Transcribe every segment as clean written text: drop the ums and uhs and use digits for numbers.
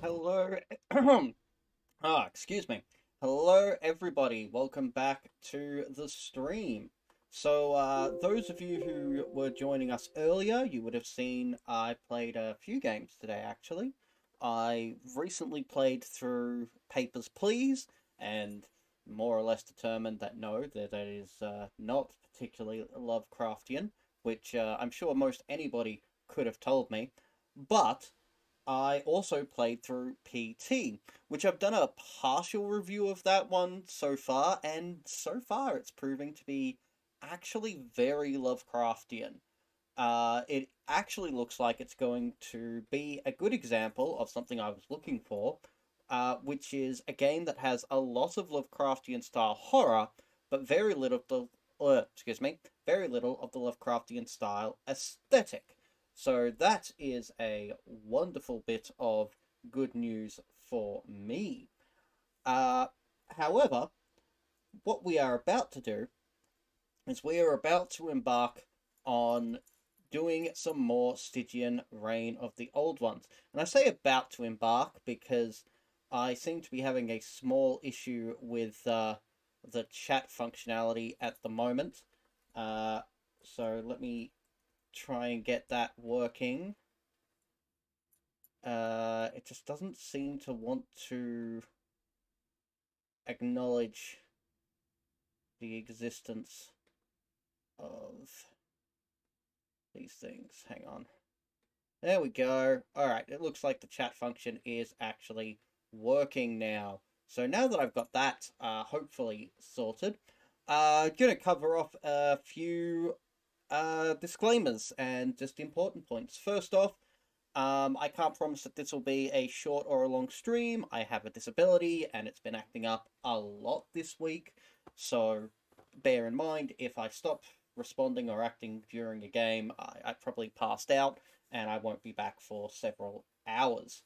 Hello. Excuse me. Hello, everybody. Welcome back to the stream. Those of you who were joining us earlier, you would have seen I played a few games today, actually. I recently played through Papers, Please, and more or less determined that no, that it is not particularly Lovecraftian, which I'm sure most anybody could have told me. But I also played through PT, which I've done a partial review of that one so far, and so far it's proving to be actually very Lovecraftian. It actually looks like it's going to be a good example of something I was looking for, which is a game that has a lot of Lovecraftian style horror, but very little of the Lovecraftian style aesthetic. So that is a wonderful bit of good news for me. Uh, However, what we are about to do is we are about to embark on doing some more Stygian Reign of the Old Ones. And I say about to embark because I seem to be having a small issue with the chat functionality at the moment. So let me try and get that working. It just doesn't seem to want to acknowledge the existence of these things. Hang on. There we go. Alright, it looks like the chat function is actually working now. So now that I've got that hopefully sorted, gonna cover off a few disclaimers and just important points. First off, I can't promise that this will be a short or a long stream. I have a disability and it's been acting up a lot this week. So bear in mind, if I stop responding or acting during a game, I probably passed out and I won't be back for several hours.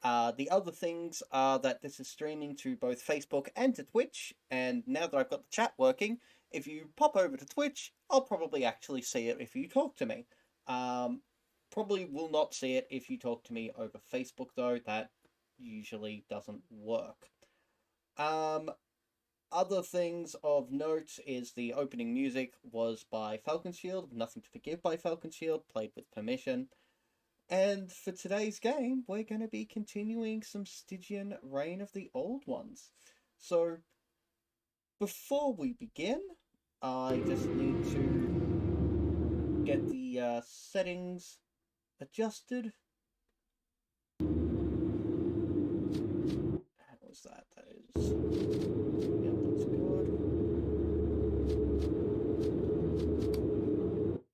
The other things are that this is streaming to both Facebook and to Twitch, and now that I've got the chat working, if you pop over to Twitch, I'll probably actually see it if you talk to me. Probably will not see it if you talk to me over Facebook, though. That usually doesn't work. Other things of note is the opening music was by Falcon Shield, Nothing to Forgive by Falcon Shield, played with permission. And for today's game, we're going to be continuing some Stygian Reign of the Old Ones. So, before we begin, I just need to get the settings adjusted. How was that? That is... Yep, that's good.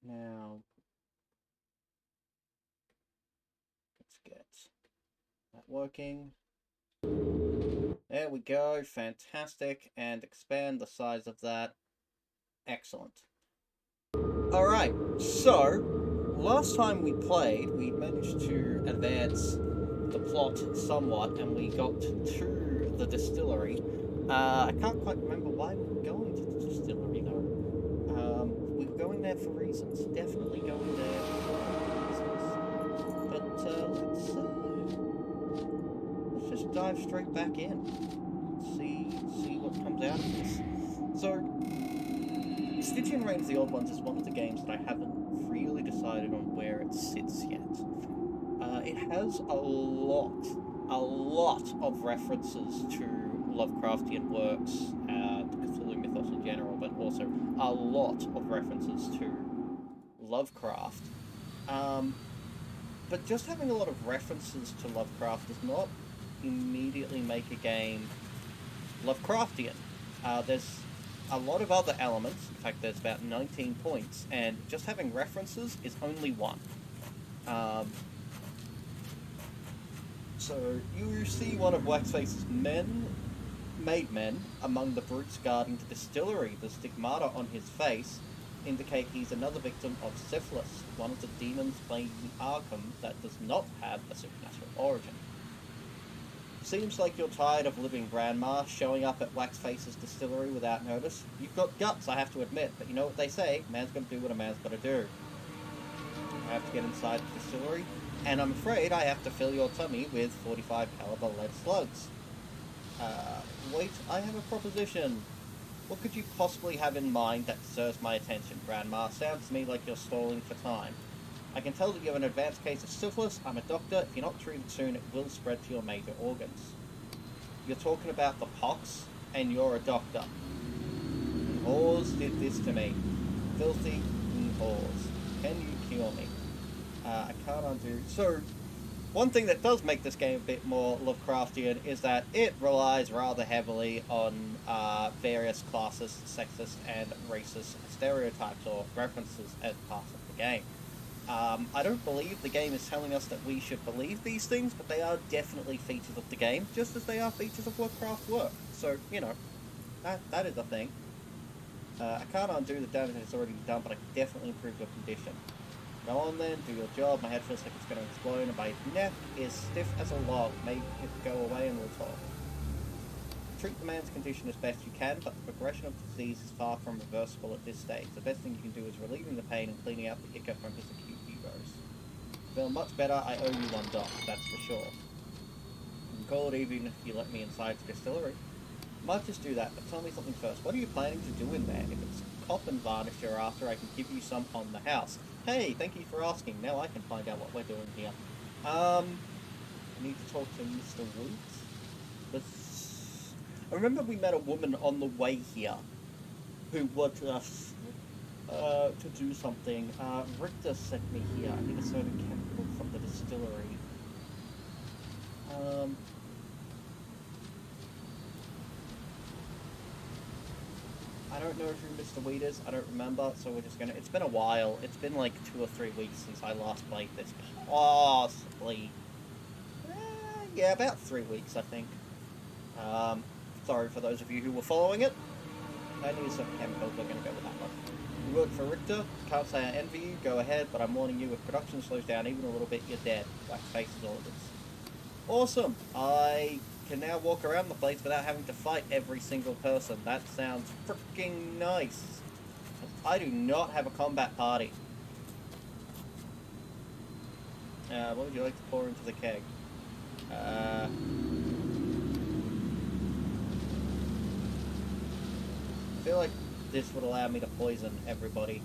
Now, let's get that working. There we go, fantastic, and expand the size of that. Excellent. Alright, so, last time we played, we managed to advance the plot somewhat, and we got to the distillery. I can't quite remember why we were going to the distillery, though. We were going there for reasons, definitely going there for reasons. But, let's just dive straight back in. See what comes out of this. So, Stygian Reign of the Old Ones is one of the games that I haven't really decided on where it sits yet. It has a lot of references to Lovecraftian works, the Cthulhu mythos in general, but also a lot of references to Lovecraft. But just having a lot of references to Lovecraft does not immediately make a game Lovecraftian. There's a lot of other elements. In fact, there's about 19 points, and just having references is only one. So you see one of Waxface's made men among the brutes guarding the distillery. The stigmata on his face indicate he's another victim of syphilis, one of the demons plaguing Arkham that does not have a supernatural origin. Seems like you're tired of living, Grandma, showing up at Waxface's distillery without notice. You've got guts, I have to admit, but you know what they say, man's gotta do what a man's gotta do. I have to get inside the distillery. And I'm afraid I have to fill your tummy with 45 caliber lead slugs. Wait, I have a proposition. What could you possibly have in mind that deserves my attention, Grandma? Sounds to me like you're stalling for time. I can tell that you have an advanced case of syphilis. I'm a doctor. If you're not treated soon, it will spread to your major organs. You're talking about the pox, and you're a doctor. Whores did this to me. Filthy whores. Can you cure me? I can't undo... So, one thing that does make this game a bit more Lovecraftian is that it relies rather heavily on various classist, sexist, and racist stereotypes or references as part of the game. I don't believe the game is telling us that we should believe these things, but they are definitely features of the game, just as they are features of Lovecraft's work. So, you know, that is a thing. I can't undo the damage that's already done, but I can definitely improve your condition. Go on then, do your job. My head feels like it's going to explode, and my neck is stiff as a log. Make it go away and we'll talk. Treat the man's condition as best you can, but the progression of the disease is far from reversible at this stage. The best thing you can do is relieving the pain and cleaning out the hiccup from his acute fevers. Feel much better. I owe you $1, that's for sure. You can call it even if you let me inside the distillery. Might just do that, but tell me something first. What are you planning to do in there? If it's coffin varnish you're after, I can give you some on the house. Hey, thank you for asking. Now I can find out what we're doing here. I need to talk to Mr. Woods. I remember we met a woman on the way here who wanted us to do something. Richter sent me here. I think a certain chemical from the distillery. I don't know who Mr. Weed is, I don't remember, so we're just gonna... It's been a while. It's been like 2 or 3 weeks since I last played this. Possibly. Yeah, about 3 weeks, I think. Sorry for those of you who were following it. I knew some chemicals, we're gonna go with that one. You work for Richter, can't say I envy you, go ahead, but I'm warning you, if production slows down even a little bit, you're dead. Black faces orders. Awesome! I can now walk around the place without having to fight every single person. That sounds freaking nice. I do not have a combat party. What would you like to pour into the keg? I feel like this would allow me to poison everybody.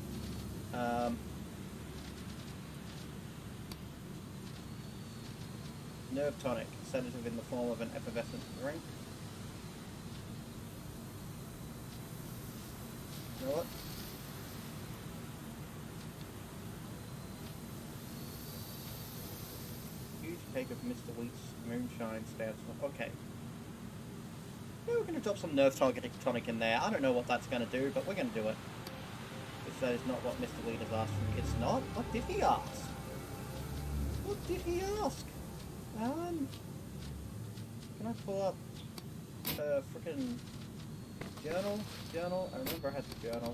Nerve tonic, sedative in the form of an effervescent drink. You know what? Huge cake of Mr. Wheat's moonshine stands for... Okay. Yeah, we're going to drop some nerve tonic in there. I don't know what that's going to do, but we're going to do it. If that is not what Mr. Wheat has asked for me. It's not? What did he ask? What did he ask? Can I pull up a frickin' journal? I remember I had the journal.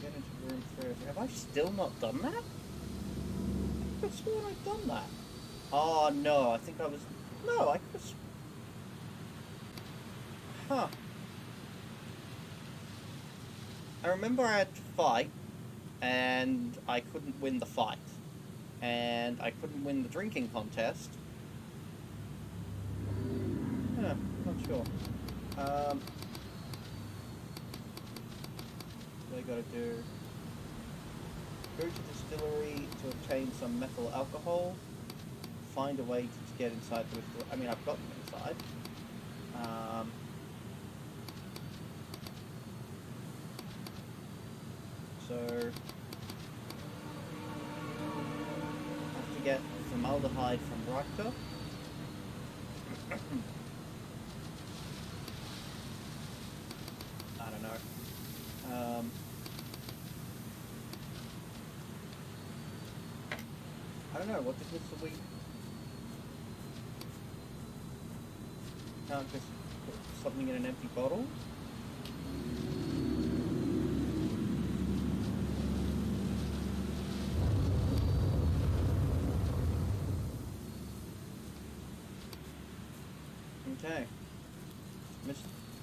Get into room 3. Have I still not done that? I could have sworn I'd done that. Oh no, I think I was... No, I could have... Huh. I remember I had to fight, and I couldn't win the fight. And I couldn't win the drinking contest. Yeah, not sure. What I gotta do? Go to the distillery to obtain some methyl alcohol. Find a way to get inside the distillery. I mean, I've gotten inside. So... get formaldehyde from Richter. I don't know. I don't know, what did Mr. Wheat... Can't just put something in an empty bottle? Okay.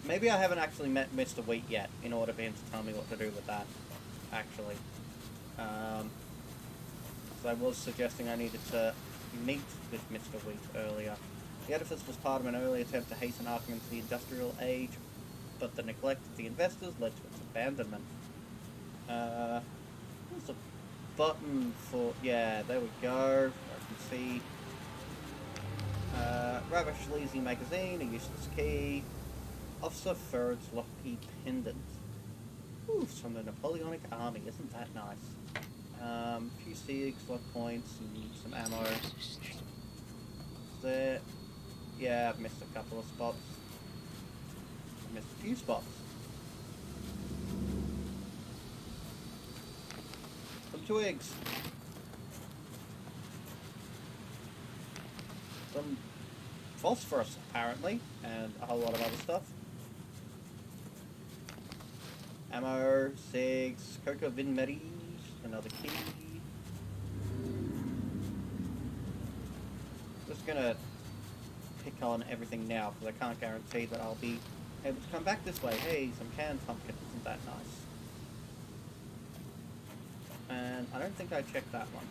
Maybe I haven't actually met Mr. Wheat yet, in order for him to tell me what to do with that. actually. So I was suggesting I needed to meet with Mr. Wheat earlier. The edifice was part of an early attempt to hasten Arkham into the industrial age, but the neglect of the investors led to its abandonment. There's a button for... yeah, there we go. I can see. Rather sleazy magazine, a useless key. Officer Ferd's lucky pendant. Ooh, from the Napoleonic Army, isn't that nice? A few SIGs, luck points, and some ammo. There. Yeah, I've missed a couple of spots. I've missed a few spots. Some twigs. Some phosphorus, apparently, and a whole lot of other stuff. Ammo, SIGs, Coca Vinmeri, another key. Just gonna pick on everything now, because I can't guarantee that I'll be able to come back this way. Hey, some canned pumpkin, isn't that nice? And I don't think I checked that one.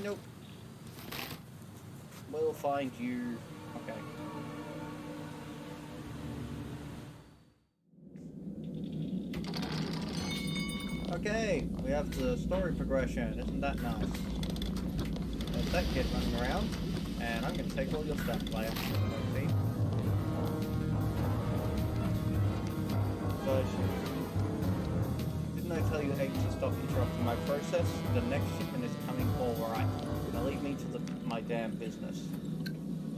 Nope. We'll find you. Okay. Okay, we have the story progression. Isn't that nice? There's that kid running around, and I'm going to take all your stuff, player. See? But didn't I tell you to stop interrupting my process? The next shipment is coming all right. Now leave me to my damn business.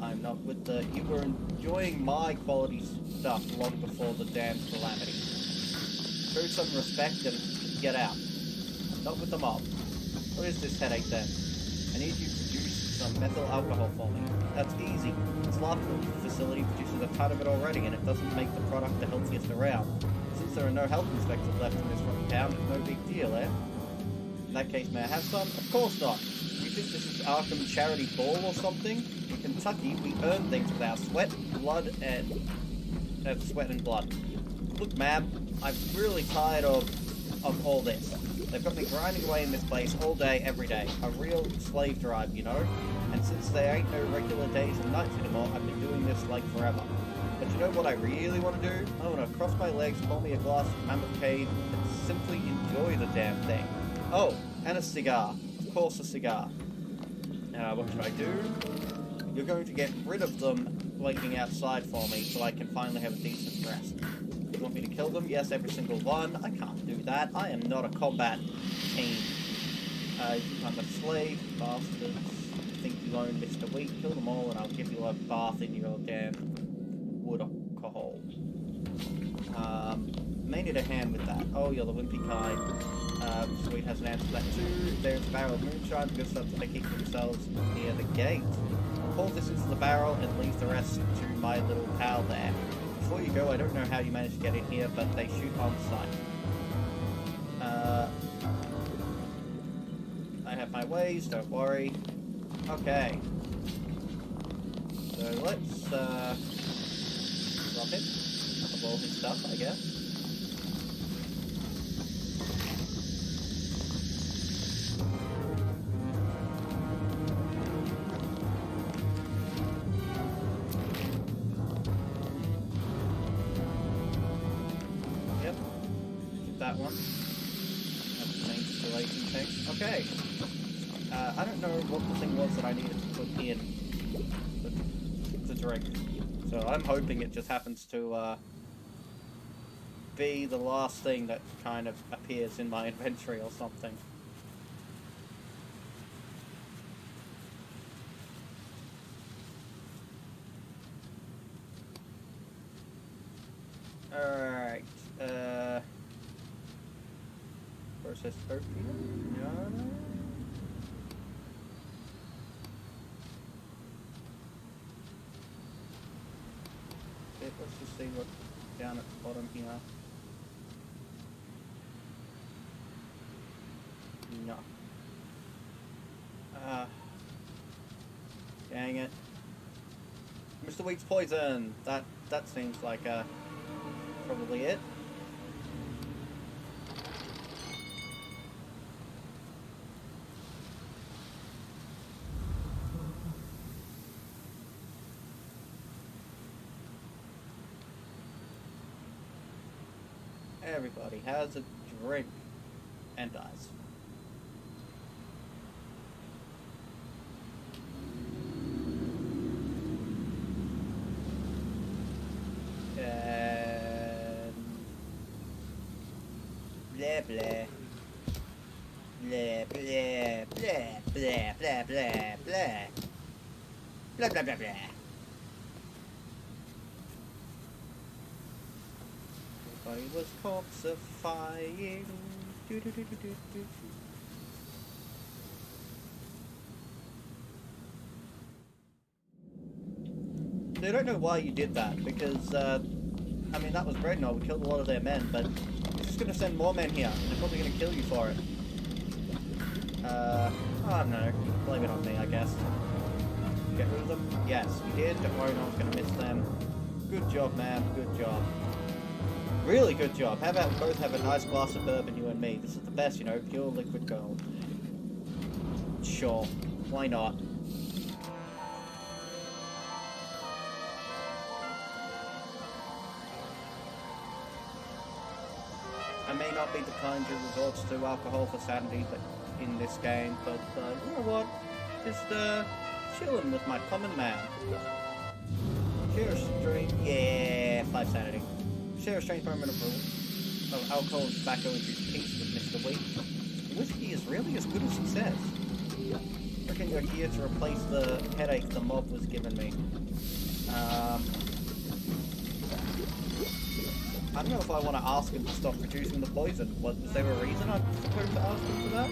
I'm not with the... You were enjoying my quality stuff long before the damn calamity. Show some respect and get out. Not with the mob. What is this headache then? I need you to produce some methyl alcohol for me. That's easy. This Larkwood facility produces a ton of it already, and it doesn't make the product the healthiest around. Since there are no health inspectors left in this rotten town, it's no big deal, eh? In that case, may I have some? Of course not. You think this is Arkham Charity Ball or something? In Kentucky, we earn things with our sweat, blood, and... sweat and blood. Look, ma'am, I'm really tired of all this. They've got me grinding away in this place all day, every day. A real slave drive, you know? And since there ain't no regular days and nights anymore, I've been doing this like forever. But you know what I really want to do? I want to cross my legs, pour me a glass of Mammoth Cave, and simply enjoy the damn thing. Oh, and a cigar. Of course a cigar. What should I do? You're going to get rid of them waiting outside for me so I can finally have a decent rest. You want me to kill them? Yes, every single one. I can't do that. I am not a combat team. I'm a slave, bastards. I think you own Mr. Wheat. Kill them all and I'll give you a bath in your damn wood alcohol. May need a hand with that. Oh, you're the wimpy kind. Mr. Wheat has an answer to that too. There's a barrel of moonshine. Good stuff that they keep themselves near the gate. Pour this into the barrel and leave the rest to my little pal there. Before you go, I don't know how you managed to get in here, but they shoot on sight. I have my ways, don't worry. Okay. So let's rob him of all his stuff, I guess. That one. That's the main installation thing. Okay. I don't know what the thing was that I needed to put in the drink. So I'm hoping it just happens to be the last thing that kind of appears in my inventory or something. Alright. Processed opium? No. Okay, let's just see what's down at the bottom here. No. Dang it. Mr. Wheat's poison! That that seems like probably it. Everybody has a drink and dies. Blah blah. Blah blah blah blah blah blah blah. Blah blah blah blah. Everybody was corpsifying. Do, do, do, do, do, do. They don't know why you did that, because, I mean, that was Dreadnought, we killed a lot of their men, but it's just gonna send more men here, and they're probably gonna kill you for it. I don't know, blame it on me, I guess. Get rid of them? Yes, we did, don't worry, no one's gonna miss them. Good job, man, good job. Really good job. How about we both have a nice glass of bourbon, you and me? This is the best, you know, pure liquid gold. Sure, why not? I may not be the kind who resorts to alcohol for sanity but in this game, but you know what? Just chilling with my common man. Share a strange, yeah, 5 sanity. Share a strange moment of alcohol and tobacco induced peace with Mr. Wheat. Whiskey is really as good as he says. I reckon you're here to replace the headache the mob was giving me. I don't know if I want to ask him to stop producing the poison. Was there a reason I'm supposed to ask him for that?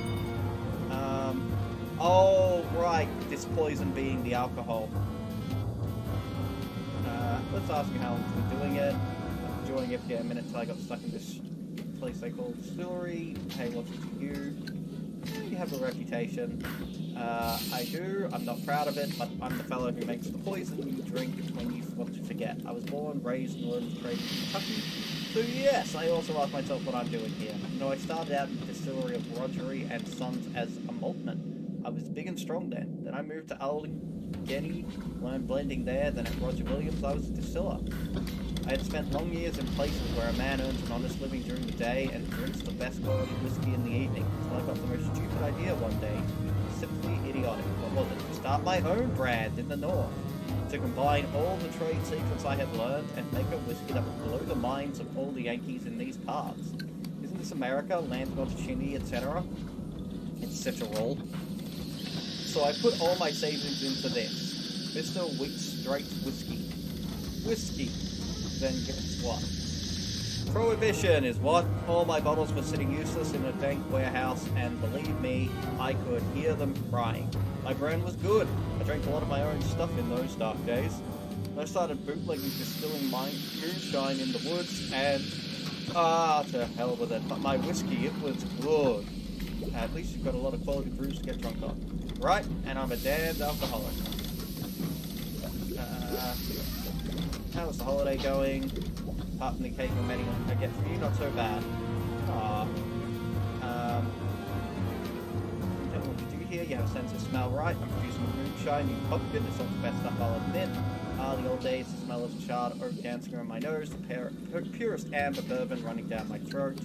Oh, right. This poison being the alcohol. Let's ask him how long he's been doing it. Enjoying it for a minute till I got stuck in this place they call distillery. Hey, what's it to you? You have a reputation. I do. I'm not proud of it, but I'm the fellow who makes the poison you drink when you want to forget. I was born, raised, and learned to trade in Kentucky. So yes, I also ask myself what I'm doing here. You know, I started out in the distillery of Rogery and Sons as a maltman. I was big and strong then. Then I moved to Allegheny, learned blending there. Then at Roger Williams, I was a distiller. I had spent long years in places where a man earns an honest living during the day and drinks the best quality whiskey in the evening. So I got the most stupid idea one day. Simply idiotic. What was it? To start my own brand in the north. To combine all the trade secrets I had learned and make a whiskey that would blow the minds of all the Yankees in these parts. Isn't this America? Land of opportunity, etc. Etc. So I put all my savings into this. Mr. Wheat Straight Whiskey. Whiskey. Then guess what? Prohibition is what? All my bottles were sitting useless in a dank warehouse, and believe me, I could hear them crying. My brand was good. I drank a lot of my own stuff in those dark days. I started bootlegging distilling my moonshine in the woods, and to hell with it. But my whiskey, it was good. At least you've got a lot of quality brews to get drunk on. Right? And I'm a damned alcoholic. How's the holiday going? Apart from the occasional meeting I get from you, not so bad. Aww. Tell me what you do here. You have a sense of smell, right? I'm producing a moonshine, new pumpkin. It's not the best stuff, I'll admit. The old days, the smell of charred oak dancing around my nose, the purest amber bourbon running down my throat.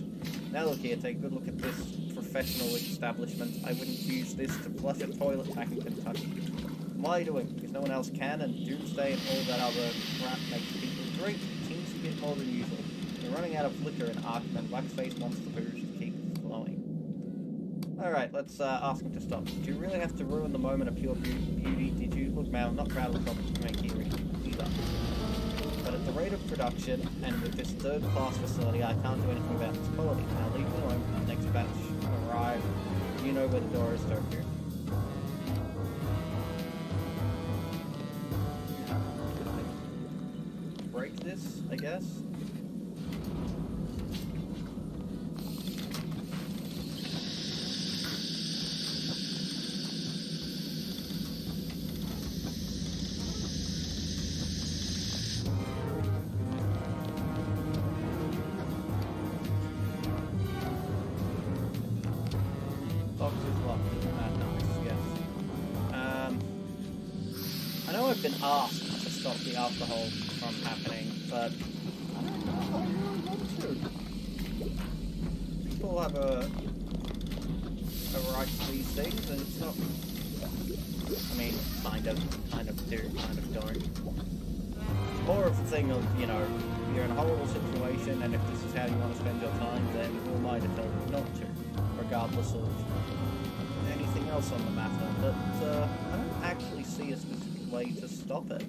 Now look here, take a good look at this professional establishment. I wouldn't use this to flush a toilet back in Kentucky. Why are you doing? Because no one else can, and doomsday and all that other crap makes people drink. It seems a bit more than usual. We're running out of liquor in Arkham, and Waxface wants the booze to keep flowing. Alright, let's ask him to stop. Did you really have to ruin the moment of pure beauty? Did you? Look, man, I'm not proud of the problems you make here either. But at the rate of production, and with this third-class facility, I can't do anything about this quality. Now leave me alone for the next batch arrive. You know where the door is, don't you? Break this, I guess. locked. Nice, yes. I know I've been asked to stop the alcohol from happening, but I don't know if I really want to. People have a right to these things, and it's not... I mean, kind of do, kind of don't. It's more of a thing of, you know, you're in a horrible situation, and if this is how you want to spend your time, then who am I to tell you not to, regardless of anything else on the matter. But I don't actually see a specific way to stop it.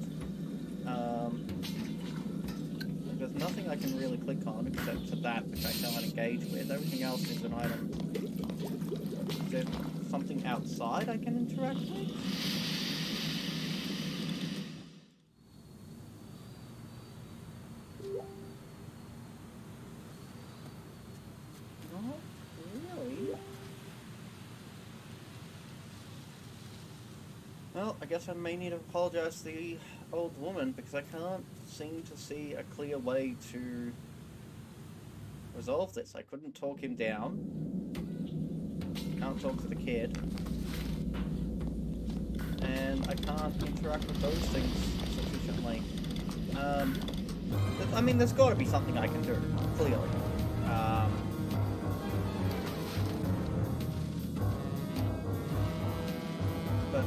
There's nothing I can really click on except for that which I can't engage with. Everything else is an item. Is there something outside I can interact with? Not really. Well, I guess I may need to apologize to the old woman, because I can't seem to see a clear way to resolve this. I couldn't talk him down. Can't talk to the kid. And I can't interact with those things sufficiently. I mean, there's got to be something I can do, clearly. But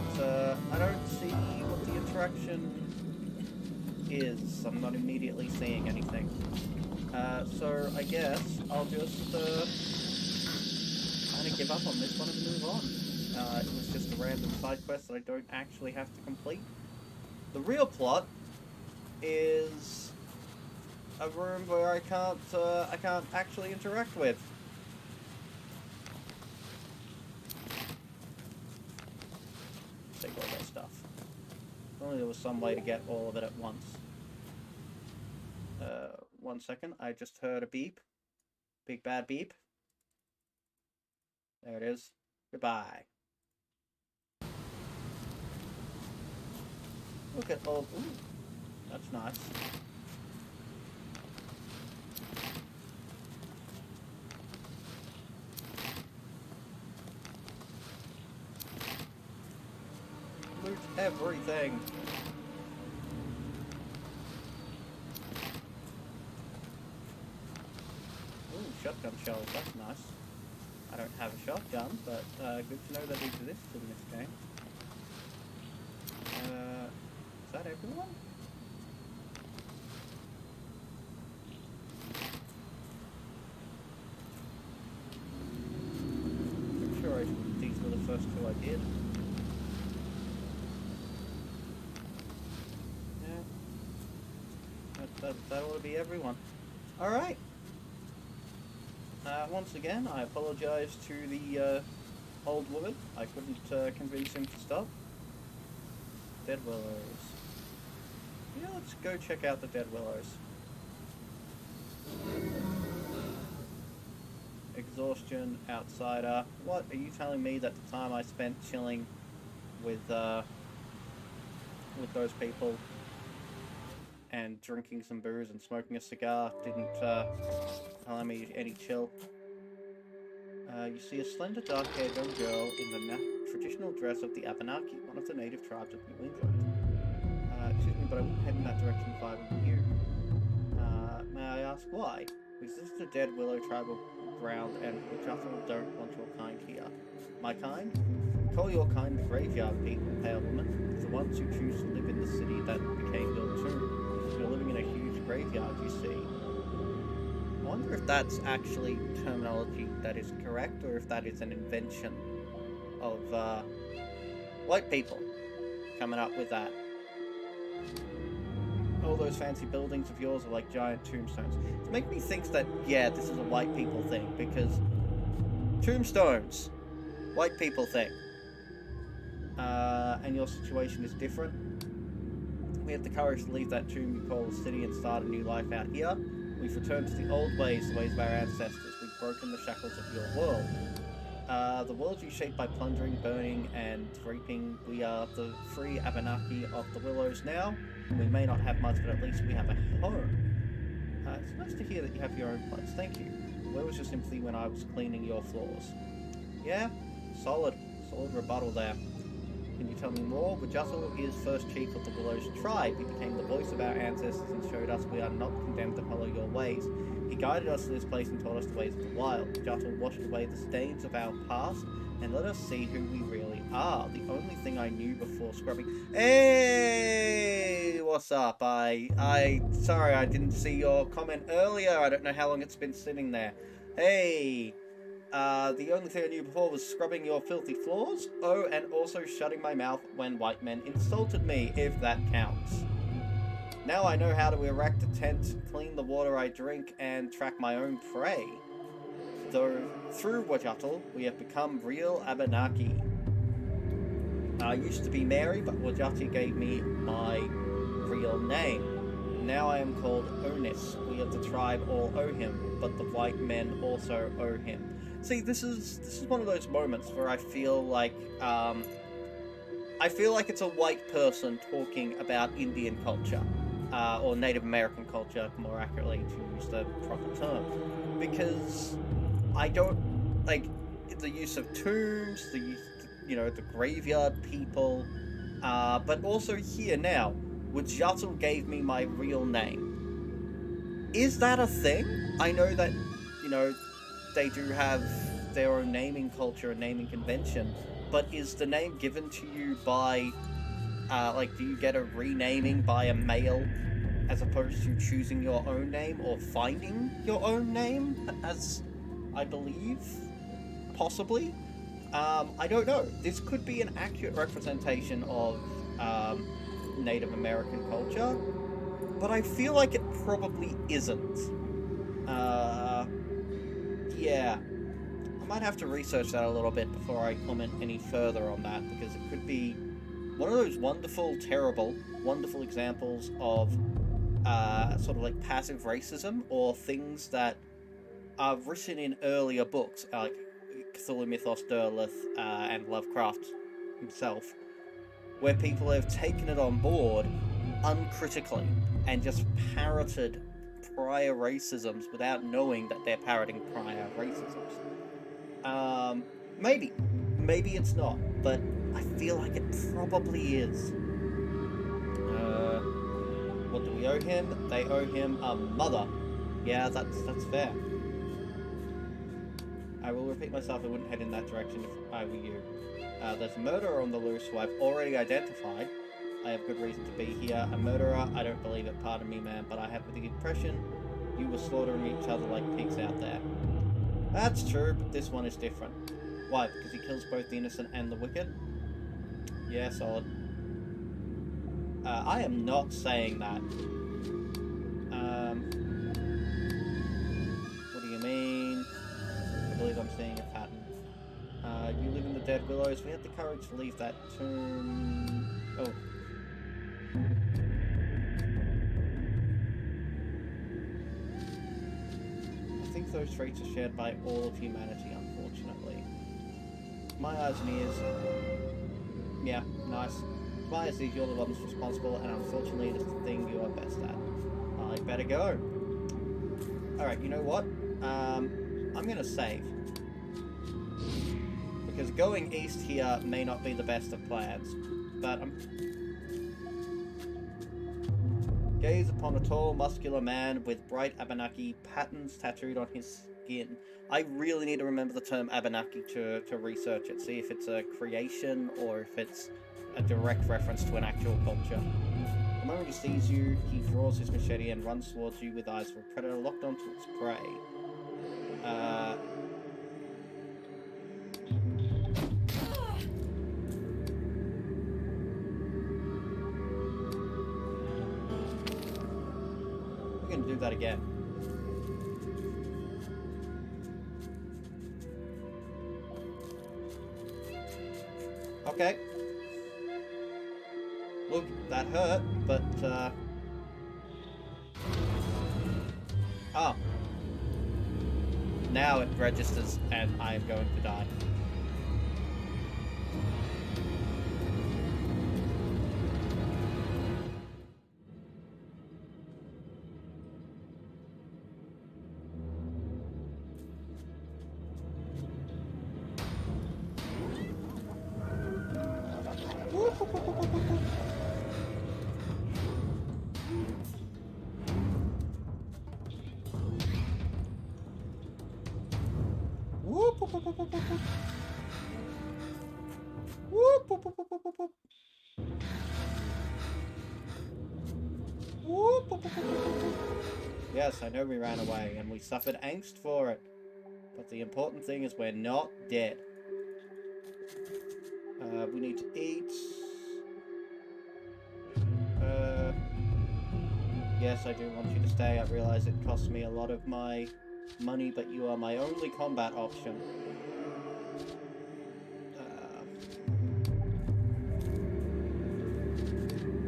I don't see what the interaction is. I'm not immediately seeing anything. So I guess I'll just kind of give up on this one and move on. It was just a random side quest that I don't actually have to complete. The real plot is a room where I can't actually interact with. Take all that stuff. If only there was some way to get all of it at once. 1 second, I just heard a beep. Big bad beep. There it is. Goodbye. Look at all... Ooh, that's nice. Loot everything. Ooh, shotgun shells, that's nice. I don't have a shotgun, but good to know that it exists in this game. Is that everyone? I'm sure these were the first two I did. Yeah. That ought to be everyone. Alright. Once again, I apologise to the old woman. I couldn't convince him to stop. Dead Willows. Yeah, let's go check out the Dead Willows. Exhaustion, outsider. What, are you telling me that the time I spent chilling with those people and drinking some booze and smoking a cigar didn't allow me any chill? You see a slender, dark-haired young girl in the traditional dress of the Abenaki, one of the native tribes of New England. Excuse me, but I wouldn't head in that direction if I were you. May I ask why? Because this is the Dead Willow tribal ground, and we just don't want your kind here. My kind? Call your kind the graveyard people, pale woman. The ones who choose to live in the city that became your tomb. You're living in a huge graveyard, you see. I wonder if that's actually terminology that is correct, or if that is an invention of white people coming up with that. All those fancy buildings of yours are like giant tombstones. It's making me think that, yeah, this is a white people thing, because tombstones, white people thing. And your situation is different. We have the courage to leave that tomb you call the city and start a new life out here. We've returned to the old ways, the ways of our ancestors. We've broken the shackles of your world. The world you shape by plundering, burning, and raping. We are the free Abenaki of the Willows now. We may not have much, but at least we have a home. It's nice to hear that you have your own place. Thank you. Where was your sympathy when I was cleaning your floors? Yeah? Solid rebuttal there. Can you tell me more? Wajutl is first chief of the Willow's tribe. He became the voice of our ancestors and showed us we are not condemned to follow your ways. He guided us to this place and taught us the ways of the wild. Wajutl washed away the stains of our past and let us see who we really are. The only thing I knew before scrubbing... Hey! What's up? Sorry, I didn't see your comment earlier. I don't know how long it's been sitting there. Hey! The only thing I knew before was scrubbing your filthy floors. Oh, and also shutting my mouth when white men insulted me, if that counts. Now I know how to erect a tent, clean the water I drink, and track my own prey. Though, through Wajutl, we have become real Abenaki. I used to be Mary, but Wajutl gave me my real name. Now I am called Onis. We of the tribe all owe him, but the white men also owe him. See, this is one of those moments where I feel like it's a white person talking about Indian culture, or Native American culture, more accurately, to use the proper term, because I don't like the use of tombs, the use, the graveyard people, but also here now, Wajutl gave me my real name. Is that a thing? I know that, they do have their own naming culture and naming convention, but is the name given to you by, do you get a renaming by a male as opposed to choosing your own name or finding your own name, as I believe, possibly? I don't know. This could be an accurate representation of Native American culture, but I feel like it probably isn't. Yeah. I might have to research that a little bit before I comment any further on that, because it could be one of those wonderful examples of sort of like passive racism, or things that are written in earlier books, like Cthulhu Mythos, Derleth, and Lovecraft himself, where people have taken it on board uncritically and just parroted prior racisms without knowing that they're parroting prior racisms. Maybe it's not, but I feel like it probably is. What do we owe him? They owe him a mother. Yeah, that's fair. I will repeat myself, I wouldn't head in that direction if I were you. There's a murderer on the loose who I've already identified. I have good reason to be here. A murderer? I don't believe it, pardon me, man, but I have the impression you were slaughtering each other like pigs out there. That's true, but this one is different. Why? Because he kills both the innocent and the wicked? Yeah, solid. I am not saying that. What do you mean? I believe I'm seeing a pattern. You live in the Dead Willows. We had the courage to leave that tomb... Oh. I think those traits are shared by all of humanity, unfortunately. My eyes and ears. Yeah, nice. My eyes and ears, you're the ones responsible, and unfortunately it is the thing you are best at. I better go. Alright, you know what? I'm gonna save. Because going east here may not be the best of plans. But gaze upon a tall, muscular man with bright Abenaki patterns tattooed on his skin. I really need to remember the term Abenaki to research it, see if it's a creation or if it's a direct reference to an actual culture. The moment he sees you, he draws his machete and runs towards you with eyes of a predator locked onto its prey. We're gonna do that again. Okay. Look, that hurt, but, oh. Now it registers, and I am going to die. Whoop, whoop, whoop, whoop, whoop, whoop. Whoop, whoop, whoop, whoop, whoop, whoop. Whoop, whoop, whoop, whoop, whoop, whoop. Yes, I know we ran away and we suffered angst for it. But the important thing is we're not dead. We need to eat. Yes, I do want you to stay. I realize it costs me a lot of my money, but you are my only combat option.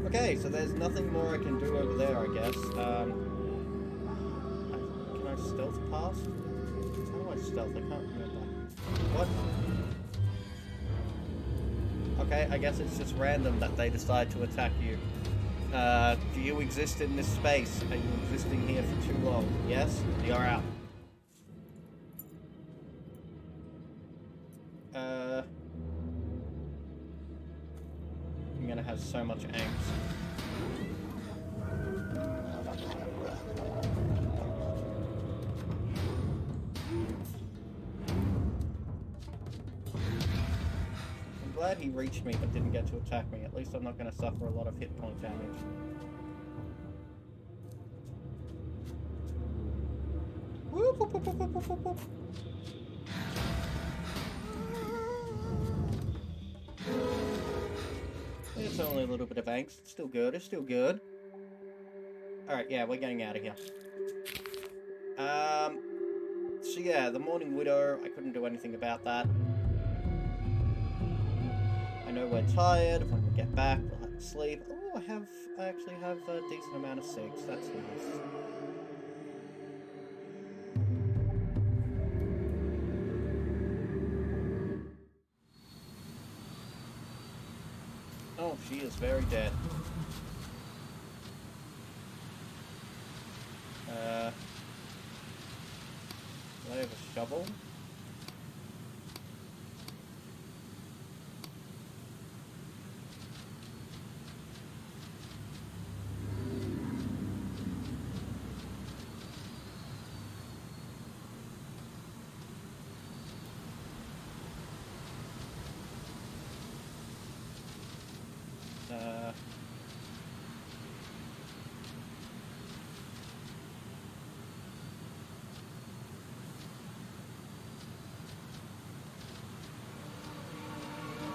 Okay, so there's nothing more I can do over there, I guess. Can I stealth past? How do I stealth? I can't remember. What? Okay, I guess it's just random that they decide to attack you. Do you exist in this space? Are you existing here for too long? Yes? You're out. I'm gonna have so much angst. I'm glad he reached me but didn't get to attack me. At least I'm not gonna suffer a lot of hit point damage. Whoop, whoop, whoop, whoop, whoop, whoop, whoop. It's only a little bit of angst. It's still good. It's still good. Alright, yeah, we're getting out of here. So yeah, the Morning Widow, I couldn't do anything about that. I know we're tired. When we get back, we'll have to sleep. Oh, I actually have a decent amount of 6. That's nice. Oh, she is very dead. Do I have a shovel?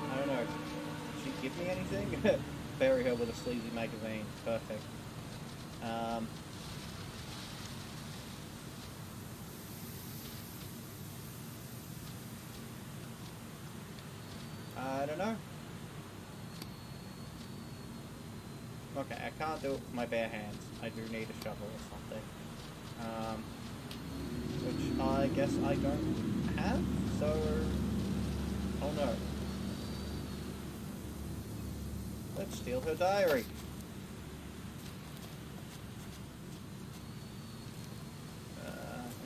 I don't know. Did she give me anything? Bury her with a sleazy magazine. Perfect. I don't know. Okay, I can't do it with my bare hands. I do need a shovel or something. Which I guess I don't have, so... Oh no. Let's steal her diary.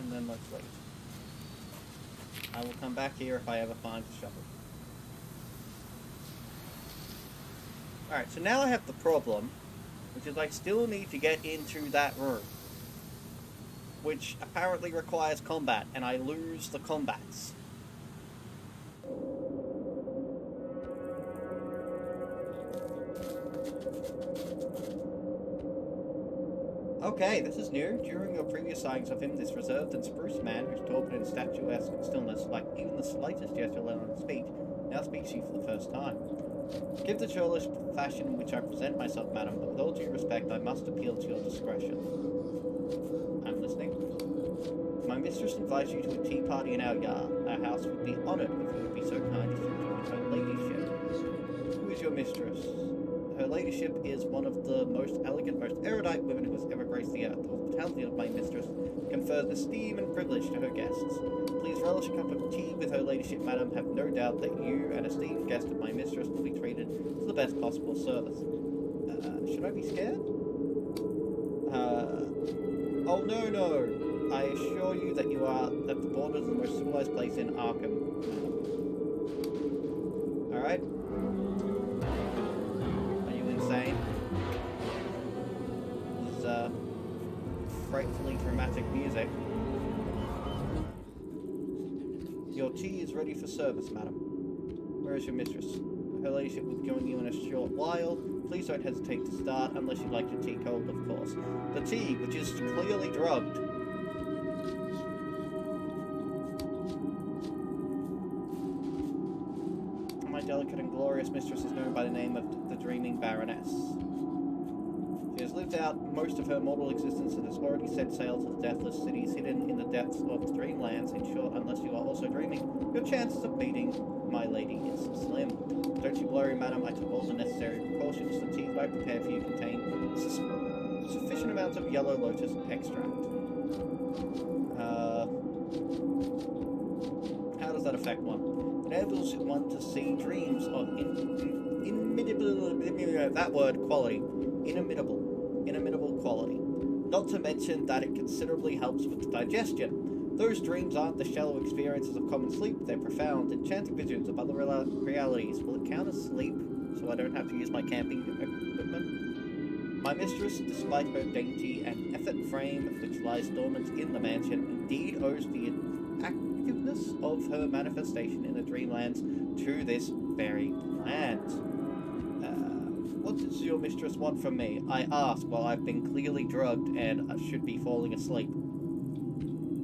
And then let's leave. I will come back here if I ever find a shovel. Alright, so now I have the problem, which is I still need to get into that room, which apparently requires combat, and I lose the combats. Okay, this is new. During your previous sightings of him, this reserved and spruce man, whose torpid and statuesque stillness, like even the slightest gesture let on his speech, now speaks to you for the first time. Give the churlish fashion in which I present myself, madam, but with all due respect, I must appeal to your discretion. I'm listening. My mistress invites you to a tea party in our yard. Our house would be honoured if you would be so kind as to join her ladyship. Who is your mistress? Her ladyship is one of the most elegant, most erudite women who has ever graced the earth. The hospitality of my mistress confers esteem and privilege to her guests. Please relish a cup of tea with her ladyship, madam. Have no doubt that you, an esteemed guest of my mistress, will be treated to the best possible service. Should I be scared? Oh no. I assure you that you are at the borders of the most civilized place in Arkham. Alright? frightfully dramatic music. Your tea is ready for service, madam. Where is your mistress? Her ladyship will join you in a short while. Please don't hesitate to start, unless you'd like your tea cold, of course. The tea, which is clearly drugged. My delicate and glorious mistress is known by the name of the Dreaming Baroness. She has lived out most of her mortal existence and has already set sail to the deathless cities hidden in the depths of the dreamlands. In short, unless you are also dreaming, your chances of beating my lady is slim. Don't you worry, madam, I took all the necessary precautions. The teas I prepared for you contain sufficient amounts of yellow lotus extract. How does that affect one? It enables one to see dreams of inimitable quality. Not to mention that it considerably helps with digestion. Those dreams aren't the shallow experiences of common sleep, they're profound, enchanting visions of other realities. Will it count as sleep, so I don't have to use my camping equipment? My mistress, despite her dainty and effort frame, which lies dormant in the mansion, indeed owes the activeness of her manifestation in the dreamlands to this very land. What does your mistress want from me? I ask while I've been clearly drugged and should be falling asleep.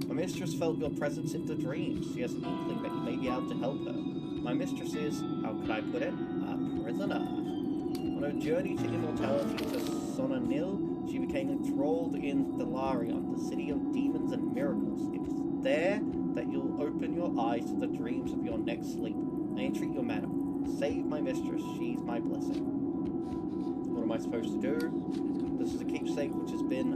My mistress felt your presence in the dreams. She has an inkling that you may be able to help her. My mistress is, how could I put it, a prisoner. On her journey to immortality to Sonanil, she became enthralled in Thalarion, the city of demons and miracles. It is there that you'll open your eyes to the dreams of your next sleep. I entreat you, madam, save my mistress. She's my blessing. What am I supposed to do? This is a keepsake which has been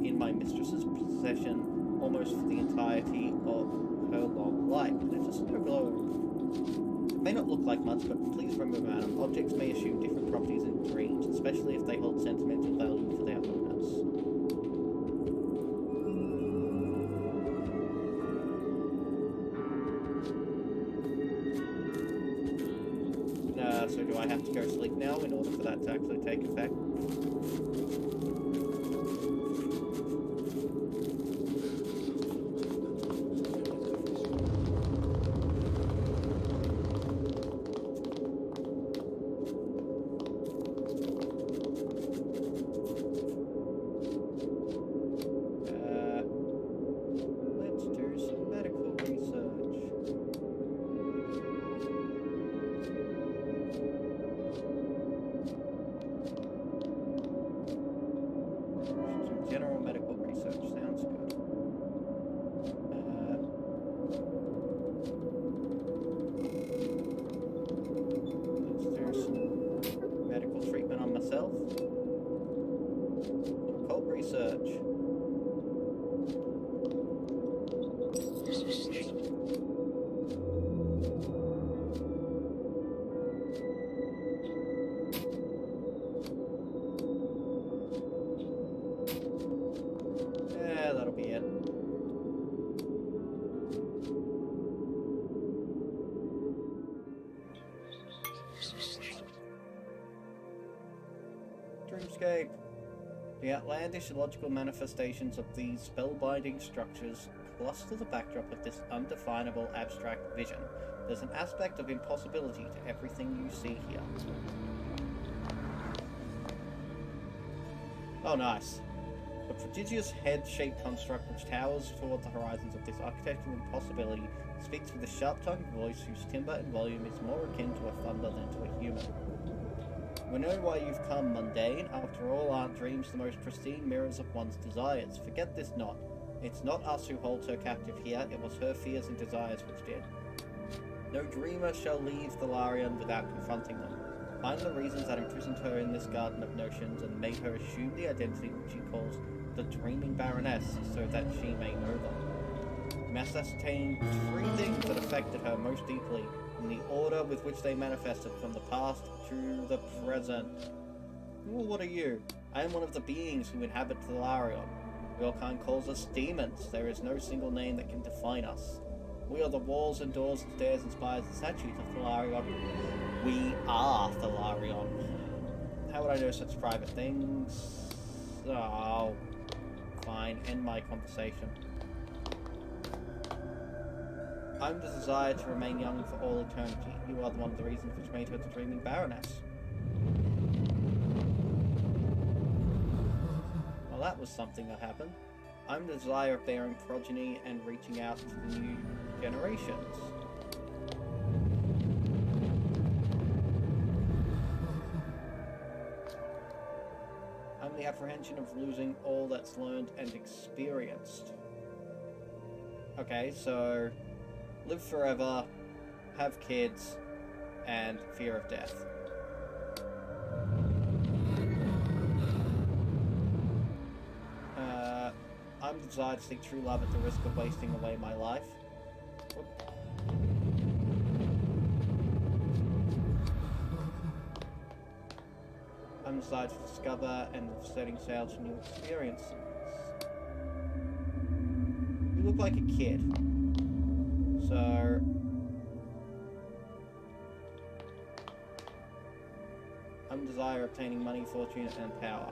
in my mistress's possession almost for the entirety of her long life. There's a snow globe. It may not look like much, but please remember, madam, objects may assume different properties in dreams, especially if they hold sentimental value for their owners. So do I have to go sleep now in order for that to actually take effect? Let's do some medical research. General medical research sounds good. Let's do some medical treatment on myself. Occult research. Yeah, that'll be it. Dreamscape. The outlandish illogical manifestations of these spellbinding structures cluster the backdrop of this undefinable abstract vision. There's an aspect of impossibility to everything you see here. Oh, nice. The prodigious head-shaped construct which towers toward the horizons of this architectural impossibility speaks with a sharp-tongued voice whose timbre and volume is more akin to a thunder than to a human. We know why you've come, mundane. After all, aren't dreams the most pristine mirrors of one's desires? Forget this not. It's not us who holds her captive here, it was her fears and desires which did. No dreamer shall leave Thalarion without confronting them. Find the reasons that imprisoned her in this garden of notions and made her assume the identity which she calls the Dreaming Baroness, so that she may know them. You must ascertain 3 things that affected her most deeply, in the order with which they manifested from the past to the present. Well, what are you? I am one of the beings who inhabit Thalarion. Your kind calls us demons. There is no single name that can define us. We are the walls and doors and stairs and spires and statues of Thalarion. We are Thalarion. How would I know such private things? Oh. Fine, end my conversation. I'm the desire to remain young for all eternity. You are one of the reasons which made her the dreaming baroness. Well, that was something that happened. I'm the desire of bearing progeny and reaching out to the new generations. I'm the apprehension of losing all that's learned and experienced. Okay, so live forever, have kids, and fear of death. I'm the desire to seek true love at the risk of wasting away my life. I'm the desire to discover and setting sail to new experiences. You look like a kid. So I'm the desire of obtaining money, fortune, and power.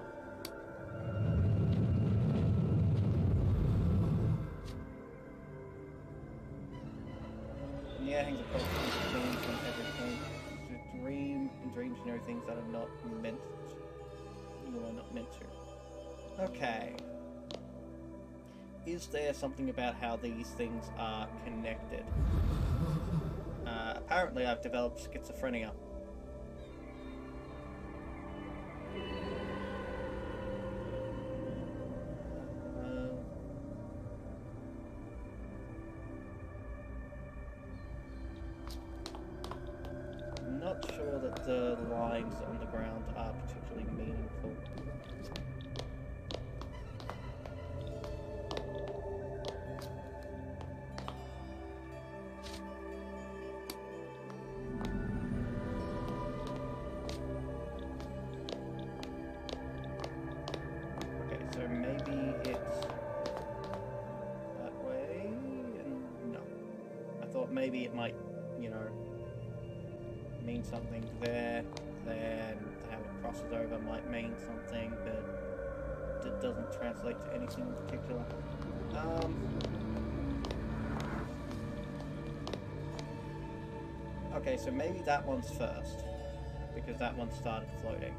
In the air hangs a prophecy from every point. To dream, and dreams you know things that are not meant to. You are not meant to. Okay. Is there something about how these things are connected? Apparently I've developed schizophrenia. I'm not sure that the lines on the ground are particularly meaningful. Maybe it might, you know, mean something there, and how it crosses over might mean something, but it doesn't translate to anything in particular. Okay, so maybe that one's first, because that one started floating.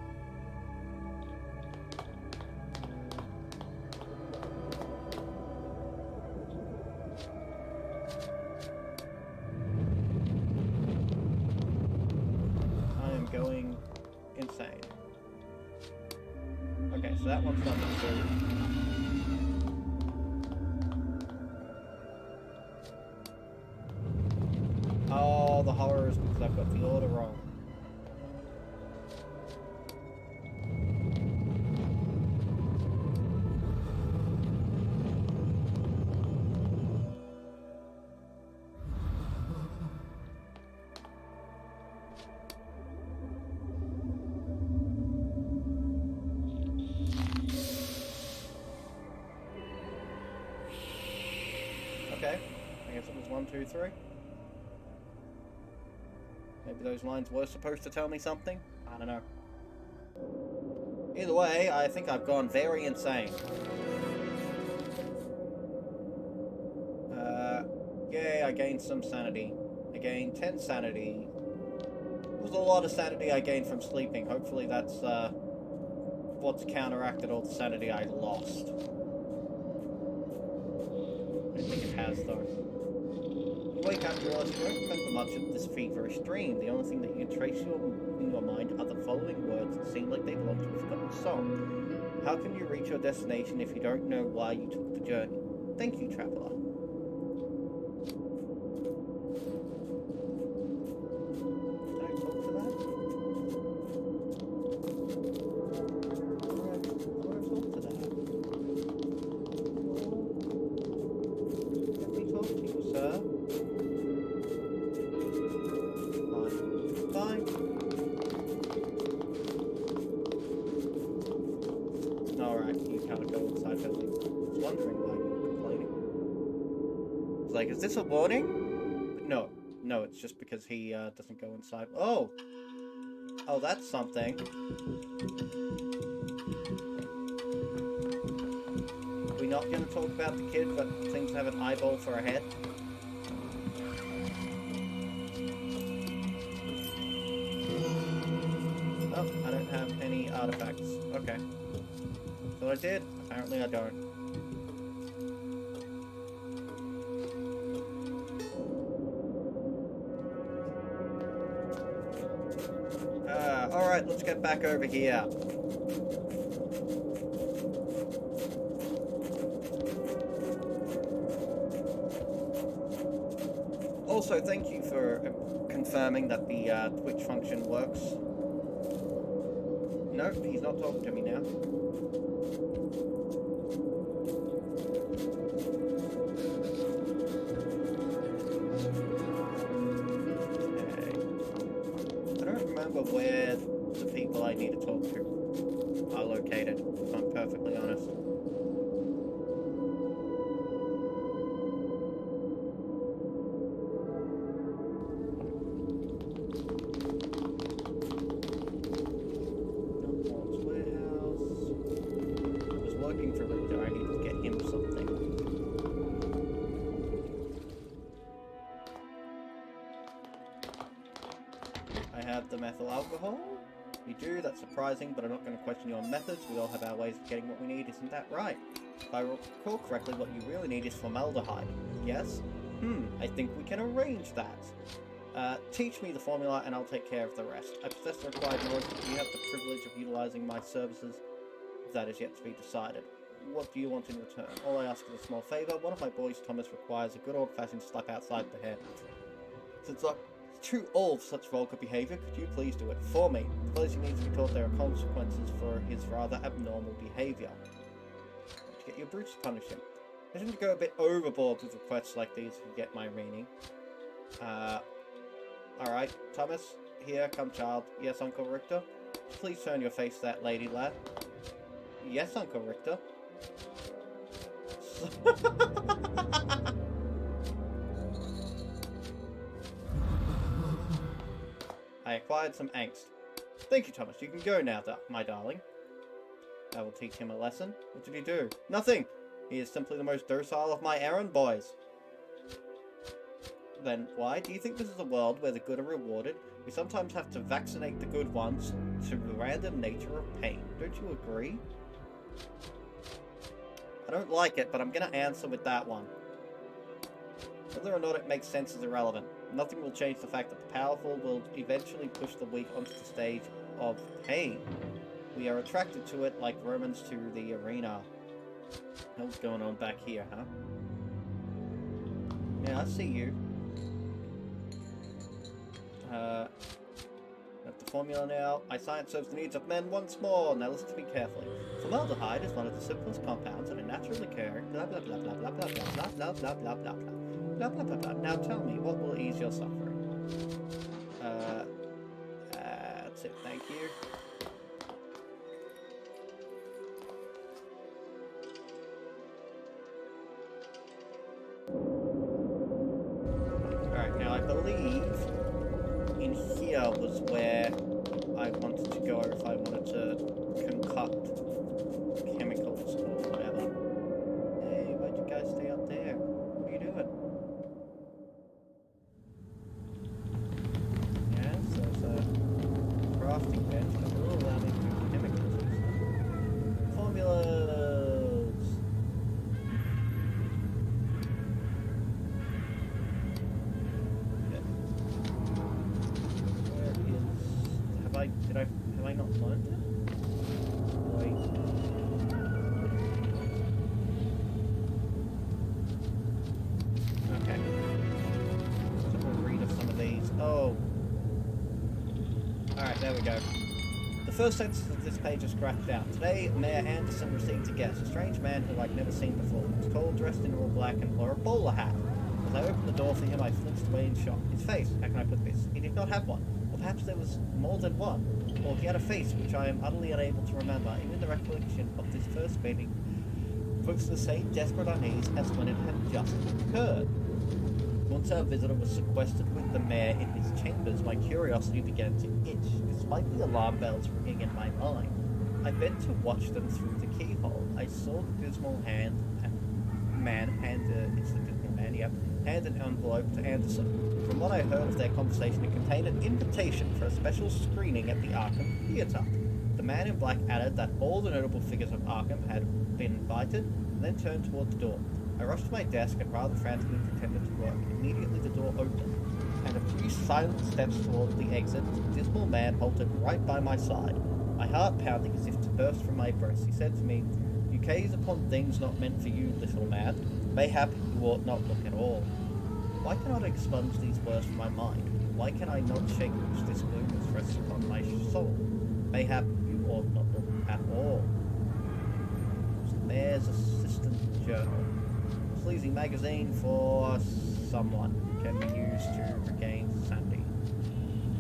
Going insane. Okay, so that one's not included. Oh, the horror is because I've got the order wrong. Okay, I guess it was 1, 2, 3. Maybe those lines were supposed to tell me something? I don't know. Either way, I think I've gone very insane. Yay, I gained some sanity. I gained 10 sanity. It was a lot of sanity I gained from sleeping. Hopefully that's, what's counteracted all the sanity I lost. I don't think it has, though. You wake up and realize you don't remember much of this feverish dream. The only thing that you can trace in your mind are the following words that seem like they belong to a forgotten song. How can you reach your destination if you don't know why you took the journey? Thank you, traveler. Like, is this a warning? No. No, it's just because he doesn't go inside. Oh! Oh, that's something. we not going to talk about the kid, but things have an eyeball for a head? Oh, I don't have any artifacts. Okay. So I did. Apparently I don't. Alright, let's get back over here. Also, thank you for confirming that the Twitch function works. Nope, he's not talking to me now. Okay. I don't remember where the people I need to talk to are located, if I'm perfectly honest. The methyl alcohol? You do, that's surprising, but I'm not going to question your methods. We all have our ways of getting what we need, isn't that right? If I recall correctly, what you really need is formaldehyde. Yes? I think we can arrange that. Teach me the formula and I'll take care of the rest. I possess the required knowledge, but you have the privilege of utilizing my services. That is yet to be decided. What do you want in return? All I ask is a small favour. One of my boys, Thomas, requires a good old-fashioned slap outside the head. Since I'm too old for such vulgar behaviour, could you please do it for me? Because he needs to be taught there are consequences for his rather abnormal behaviour. To get your brutes to punish him. I seem to go a bit overboard with requests like these, if you get my meaning. Alright, Thomas, here, come child. Yes, Uncle Richter? Please turn your face to that lady, lad. Yes, Uncle Richter. I acquired some angst. Thank you, Thomas. You can go now, my darling. I will teach him a lesson. What did he do? Nothing! He is simply the most docile of my errand boys. Then why do you think this is a world where the good are rewarded? We sometimes have to vaccinate the good ones to the random nature of pain. Don't you agree? I don't like it, but I'm going to answer with that one. Whether or not it makes sense is irrelevant. Nothing will change the fact that the powerful will eventually push the weak onto the stage of pain. We are attracted to it like Romans to the arena. What's going on back here, huh? Yeah, I see you. Got the formula now. My science serves the needs of men once more. Now listen to me carefully. Formaldehyde is one of the simplest compounds in a naturally occurring blah blah blah blah blah blah blah blah blah blah blah blah blah. Blah, blah, blah, blah. Now tell me, what will ease your suffering? That's it, thank you. Alright, now I believe in here was where I wanted to go if I wanted to concoct chemicals or whatever. Hey, why'd you guys stay up there? What are you doing? Crafting bench that will allow me to do chemicals and stuff. Formulas! Okay. Where is... Have I not learned it? Wait. Okay. So we'll read of some of these. Oh. Alright, there we go. The first sentence of this page is scratched out. Today, Mayor Anderson received a guest, a strange man who I'd never seen before. He was tall, dressed in all black, and wore a bowler hat. As I opened the door for him, I flinched away in shock. His face, how can I put this? He did not have one. Or perhaps there was more than one. Or he had a face which I am utterly unable to remember. Even the recollection of this first meeting evokes the same desperate unease as when it had just occurred. Once our visitor was sequestered with the mayor in his chambers, my curiosity began to itch, despite the alarm bells ringing in my mind. I bent to watch them through the keyhole. I saw the dismal hand man hands it's the dismal man, yep, hands an envelope to Anderson. From what I heard of their conversation, it contained an invitation for a special screening at the Arkham Theatre. The man in black added that all the notable figures of Arkham had been invited, and then turned toward the door. I rushed to my desk and rather frantically pretended to work. Immediately the door opened, and a few silent steps toward the exit, the dismal man halted right by my side. My heart pounding as if to burst from my breast, he said to me, "You gaze upon things not meant for you, little man. Mayhap you ought not look at all." Why cannot I expunge these words from my mind? Why can I not shake loose this gloom which rests upon my soul? Mayhap you ought not look at all. Mayor's Assistant Journal. Sleazy magazine for someone. Can be used to regain sanity.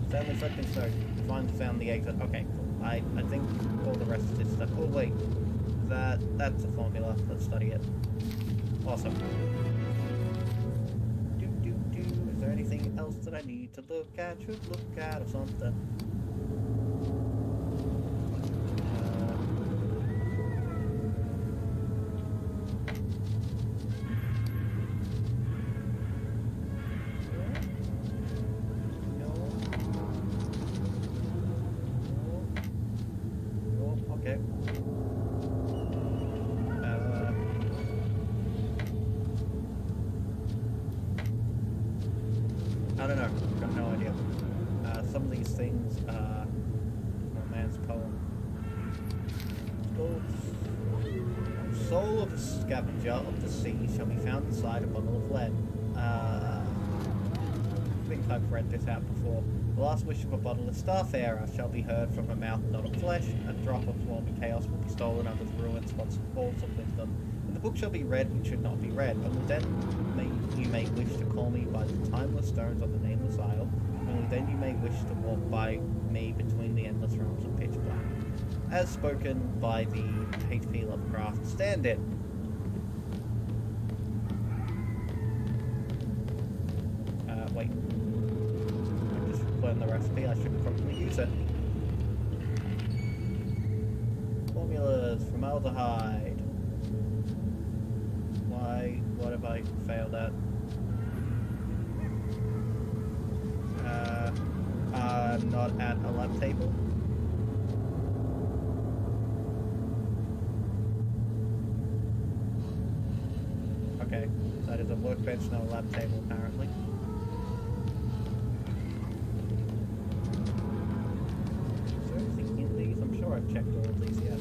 Stanley Fredman's note. Finally found the exit. Okay, cool. I think all the rest of this stuff. Oh wait, that's a formula. Let's study it. Awesome. Is there anything else that I need to look at? Should look at or something? I don't know. I've got no idea. Some of these things are my man's poem. Soul of a scavenger of the sea shall be found inside a bottle of lead. I think I've read this out before. The last wish of a bottomless starfarer shall be heard from a mouth not of flesh. A drop of swarming chaos will be stolen under the ruins once falls of wisdom. And the book shall be read which should not be read. Only then you may wish to call me by the timeless stones of the nameless isle. Only then you may wish to walk by me between the endless realms of pitch black. As spoken by the H.P. Lovecraft stand-in. Wait. I just learned the recipe. I should probably use it. Formulas, formaldehyde. Why? What have I failed at? Not at a lab table. Okay, that is a workbench, not a lab table, apparently. Is there anything in these? I'm sure I've checked all of these yet.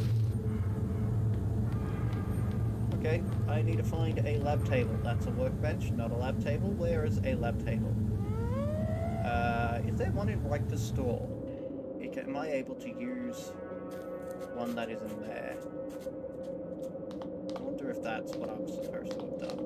Okay, I need to find a lab table. That's a workbench, not a lab table. Where is a lab table? Is there one in Riker's store? Am I able to use one that is in there? I wonder if that's what I was supposed to have done.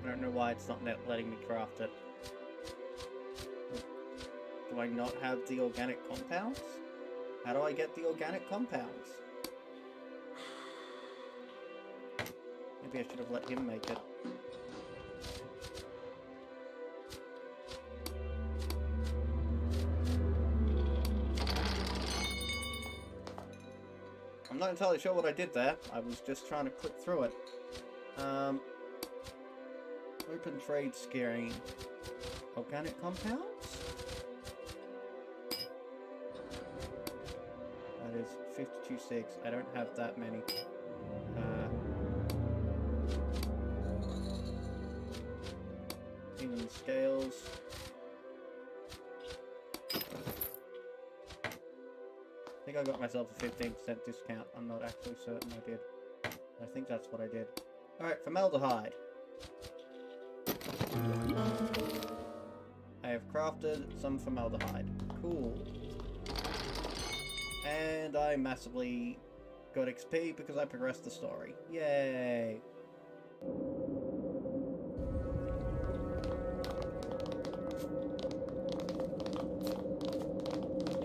I don't know why it's not letting me craft it. Do I not have the organic compounds? How do I get the organic compounds? Maybe I should have let him make it. I'm not entirely sure what I did there. I was just trying to click through it. Open trade screen. Organic compounds? That is 52.6. I don't have that many. In scales. I think I got myself a 15% discount. I'm not actually certain I did. I think that's what I did. Alright, formaldehyde. I have crafted some formaldehyde. Cool. And I massively got XP because I progressed the story. Yay!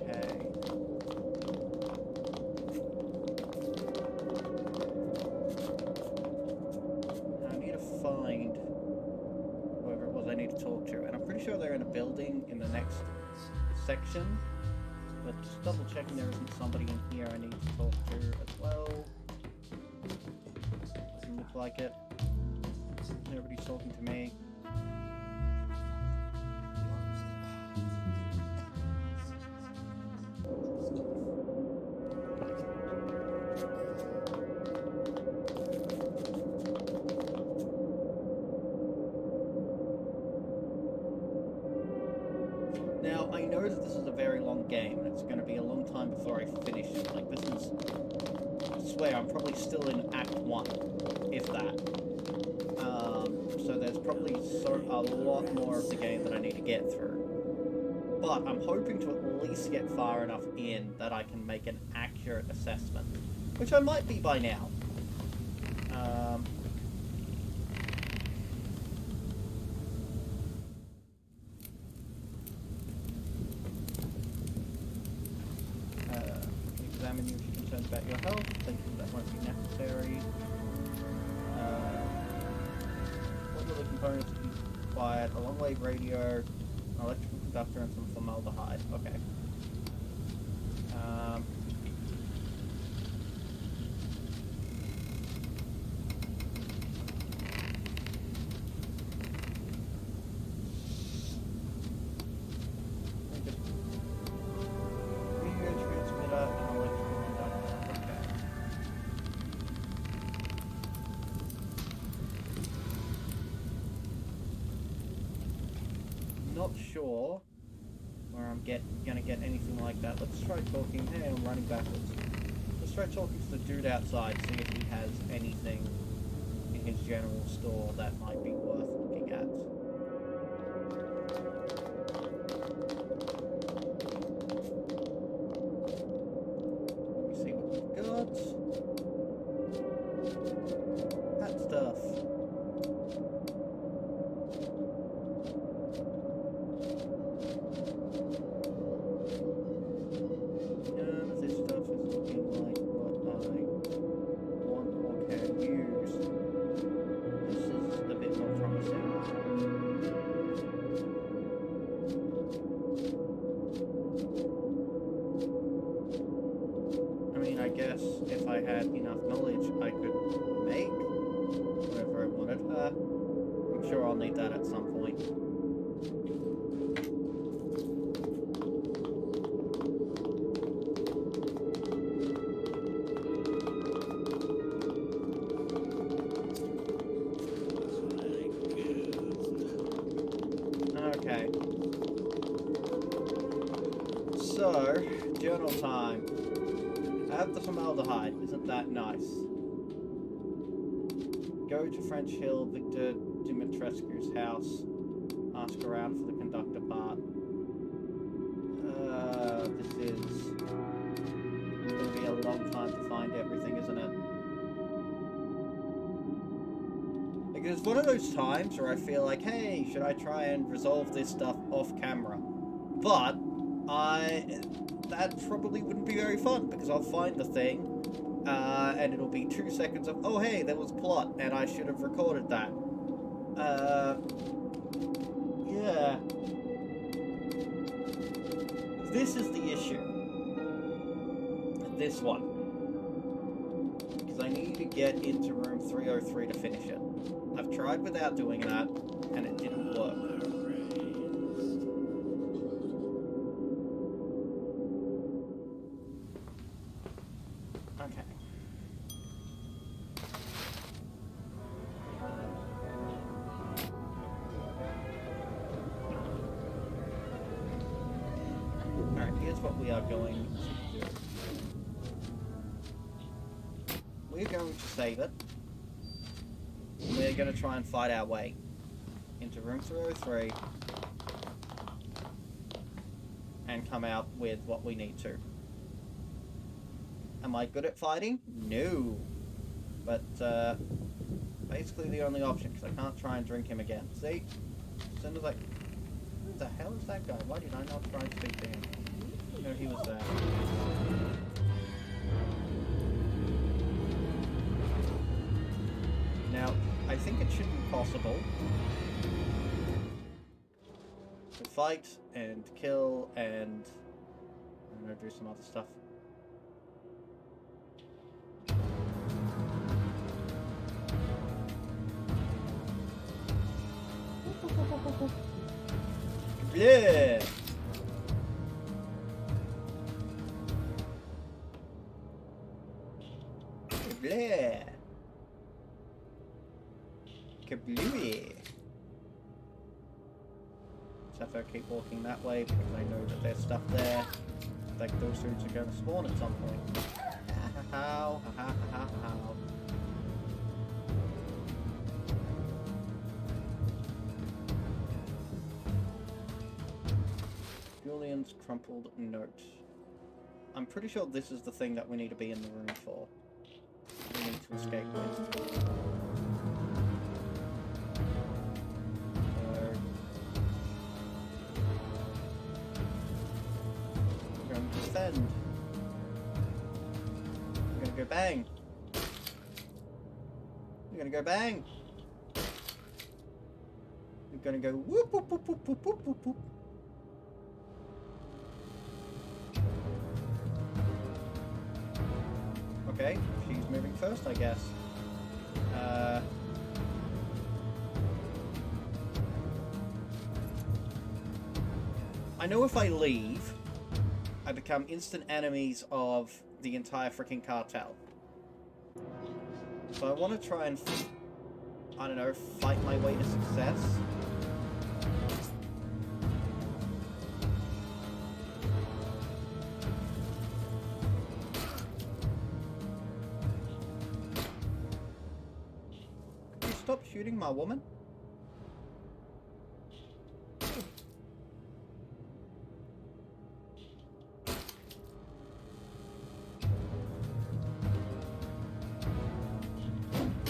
Okay. building in the next section. But just double checking there isn't somebody in here I need to talk to as well. Doesn't look like it. Nobody's talking to me. Now, I know that this is a very long game, and it's going to be a long time before I finish it. Like, this is... I swear, I'm probably still in Act 1, if that. So there's probably a lot more of the game that I need to get through. But I'm hoping to at least get far enough in that I can make an accurate assessment. Which I might be by now. Examine you if you're concerned about your health. Thinking that won't be necessary. What are the components that you required? A long-wave radio, an electrical conductor, and some formaldehyde. Okay. Not sure where I'm gonna get anything like that. Let's try talking. Hey, I'm running backwards. Let's try talking to the dude outside, see if he has anything in his general store that might be worth looking at. Let me see what we've got. That stuff. I guess if I had enough knowledge, I could make whatever I wanted. I'm sure I'll need that at some point. Okay. So, journal time. Have the formaldehyde, isn't that nice? Go to French Hill, Victor Dimitrescu's house. Ask around for the conductor part. This is gonna be a long time to find everything, isn't it? Like, it's one of those times where I feel like, hey, should I try and resolve this stuff off camera? But that probably wouldn't be very fun, because I'll find the thing, and it'll be 2 seconds of, oh hey, there was plot, and I should have recorded that. Yeah. This is the issue. This one. Because I need to get into room 303 to finish it. I've tried without doing that, and it didn't work. Here's what we are going to do. We're going to save it. And we're going to try and fight our way into room 303 and come out with what we need to. Am I good at fighting? No. But basically the only option, because I can't try and drink him again. See? As soon as I... Who the hell is that guy? Why did I not try and speak to him? No, he was there. Now, I think it should be possible to fight and kill and I'm gonna do some other stuff. Yeah. Kablah. Kablooey. Just have to keep walking that way because I know that there's stuff there. Like those dudes are going to spawn at some point. How? How? Julian's crumpled note. I'm pretty sure this is the thing that we need to be in the room for. We need to escape with. We're going to defend. We're going to go bang. We're going to go bang. We're going to go whoop whoop whoop whoop whoop whoop whoop whoop. Okay, she's moving first, I guess. I know if I leave, I become instant enemies of the entire freaking cartel. So I want to try and, I don't know, fight my way to success. Stop shooting my woman.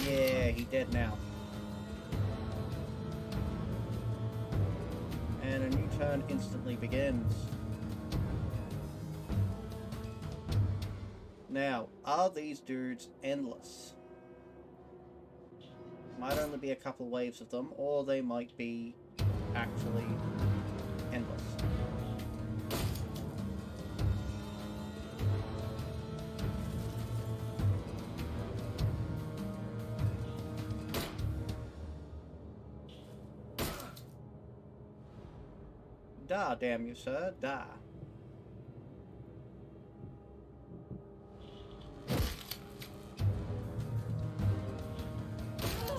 Yeah, he dead now. And a new turn instantly begins. Now, are these dudes endless? Might only be a couple waves of them, or they might be actually endless. Da, damn you, sir, da.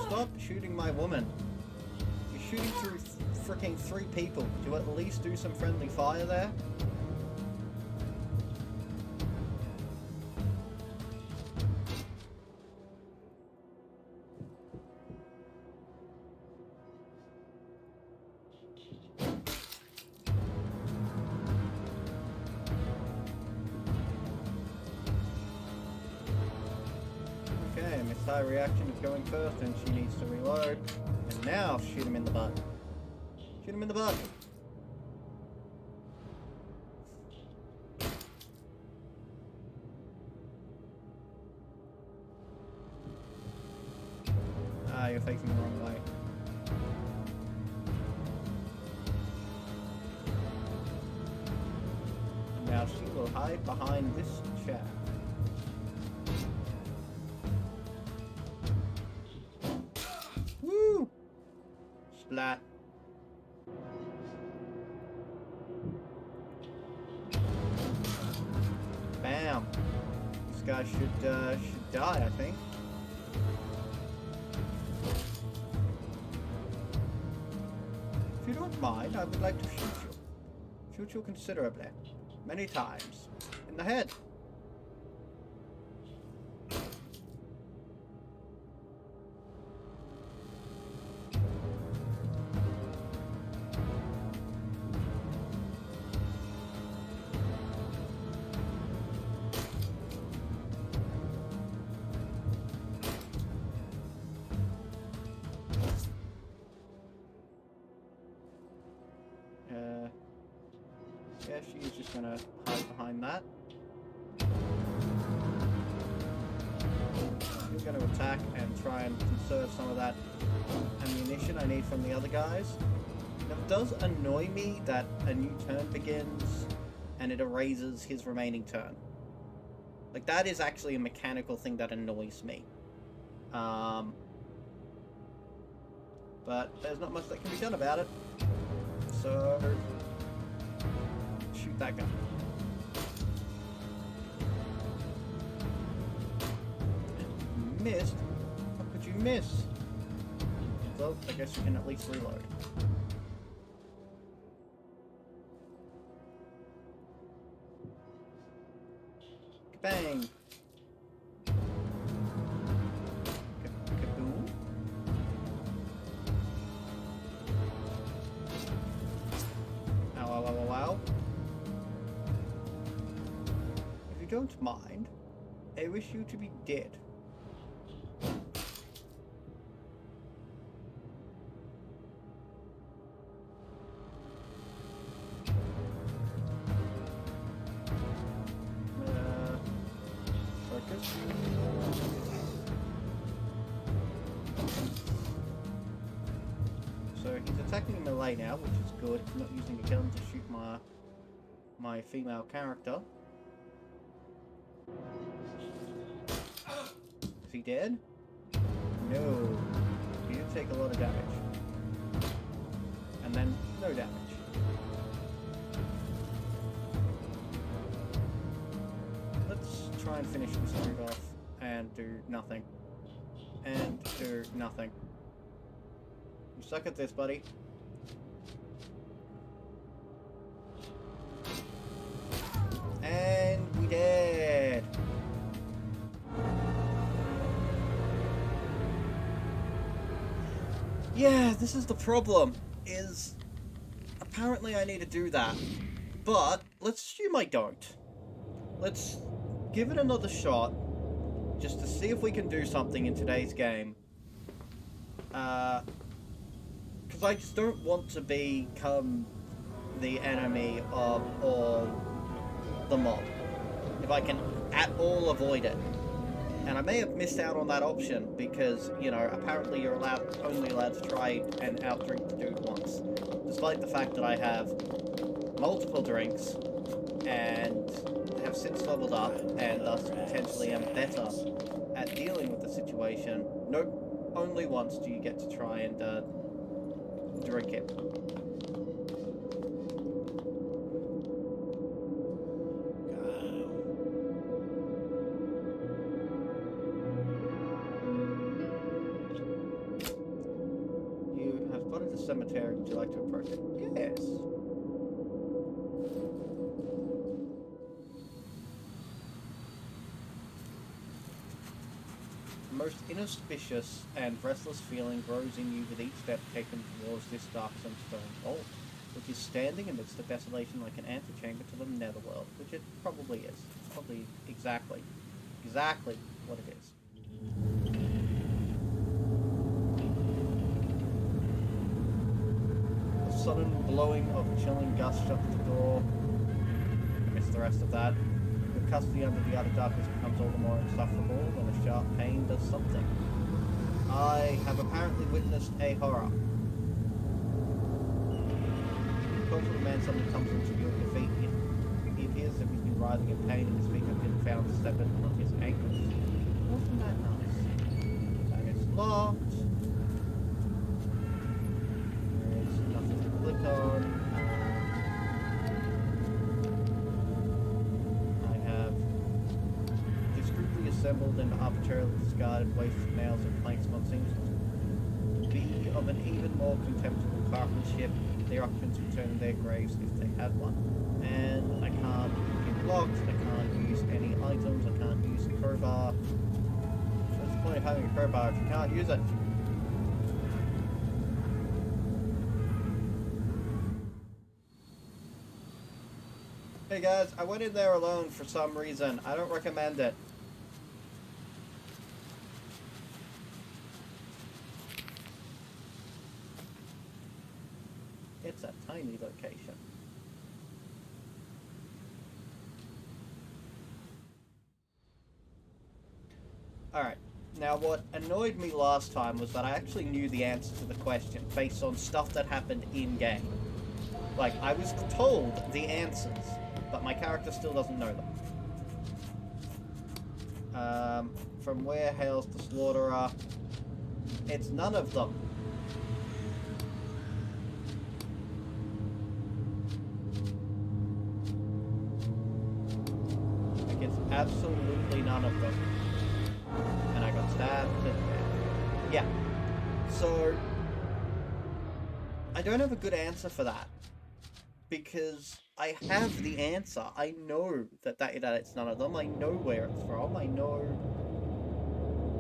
Stop shooting my woman. You're shooting through freaking 3 people. Do you at least do some friendly fire there? Okay, Miss High Reaction is going first and she needs to reload. And now shoot him in the butt. Shoot him in the butt. Ah, you're facing the wrong way. And now she will hide behind this chair. Woo! Splat. Bam. This guy should die, I think. If you don't mind, I would like to shoot you. Shoot you considerably. Many times. In the head. Yeah, she's just gonna hide behind that. She's gonna attack and try and conserve some of that ammunition I need from the other guys. Now, it does annoy me that a new turn begins and it erases his remaining turn. Like, that is actually a mechanical thing that annoys me. But there's not much that can be done about it. So, shoot that guy. Missed? How could you miss? Well, I guess you can at least reload. Bang! Kaboom! Ow, ow, ow, ow, ow. If you don't mind, I wish you to be dead. So he's attacking melee now, which is good. I'm not using a gun to shoot my female character. Is he dead? No. He did take a lot of damage. And then no damage. Let's try and finish this dude off and do nothing. And do nothing. You suck at this, buddy. And we did. Yeah, this is the problem. Is apparently I need to do that. But let's assume I don't. Let's give it another shot just to see if we can do something in today's game. Because I just don't want to become the enemy of all the mob. If I can at all avoid it. And I may have missed out on that option because, you know, apparently you're only allowed to try and outdrink the dude once. Despite the fact that I have multiple drinks and have since leveled up and thus potentially am better at dealing with the situation. Nope, only once do you get to try and drink it. You have spotted the cemetery. Would you like to approach it? Yes. The most inauspicious and restless feeling grows in you with each step taken towards this darksome stone vault, which is standing amidst the desolation like an antechamber to the netherworld, which it probably is. It's probably exactly what it is. A sudden blowing of a chilling gust shuts the door. I missed the rest of that. The custody under the utter darkness becomes all the more insufferable when a sharp pain does something. I have apparently witnessed a horror. The corpse of a man suddenly tumbles into your feet. He appears as if he's been writhing in pain and his feet have been found severed on his ankles. Wasn't that nice? And it's locked. There's nothing to click on. Assembled and arbitrarily discarded waste of nails and planks what seems to be of an even more contemptible craftsmanship. The occupants return to their graves if they had one. And I can't get locked, I can't use any items, I can't use a crowbar. What's the point of having a crowbar if you can't use it? Hey guys, I went in there alone for some reason. I don't recommend it. It's a tiny location. Alright, Now, what annoyed me last time was that I actually knew the answer to the question based on stuff that happened in-game. Like, I was told the answers, but my character still doesn't know them. From where hails the slaughterer? It's none of them. Like, it's absolutely none of them. And I got stabbed. Yeah. So, I don't have a good answer for that. Because I have the answer. I know that it's none of them. I know where it's from. I know...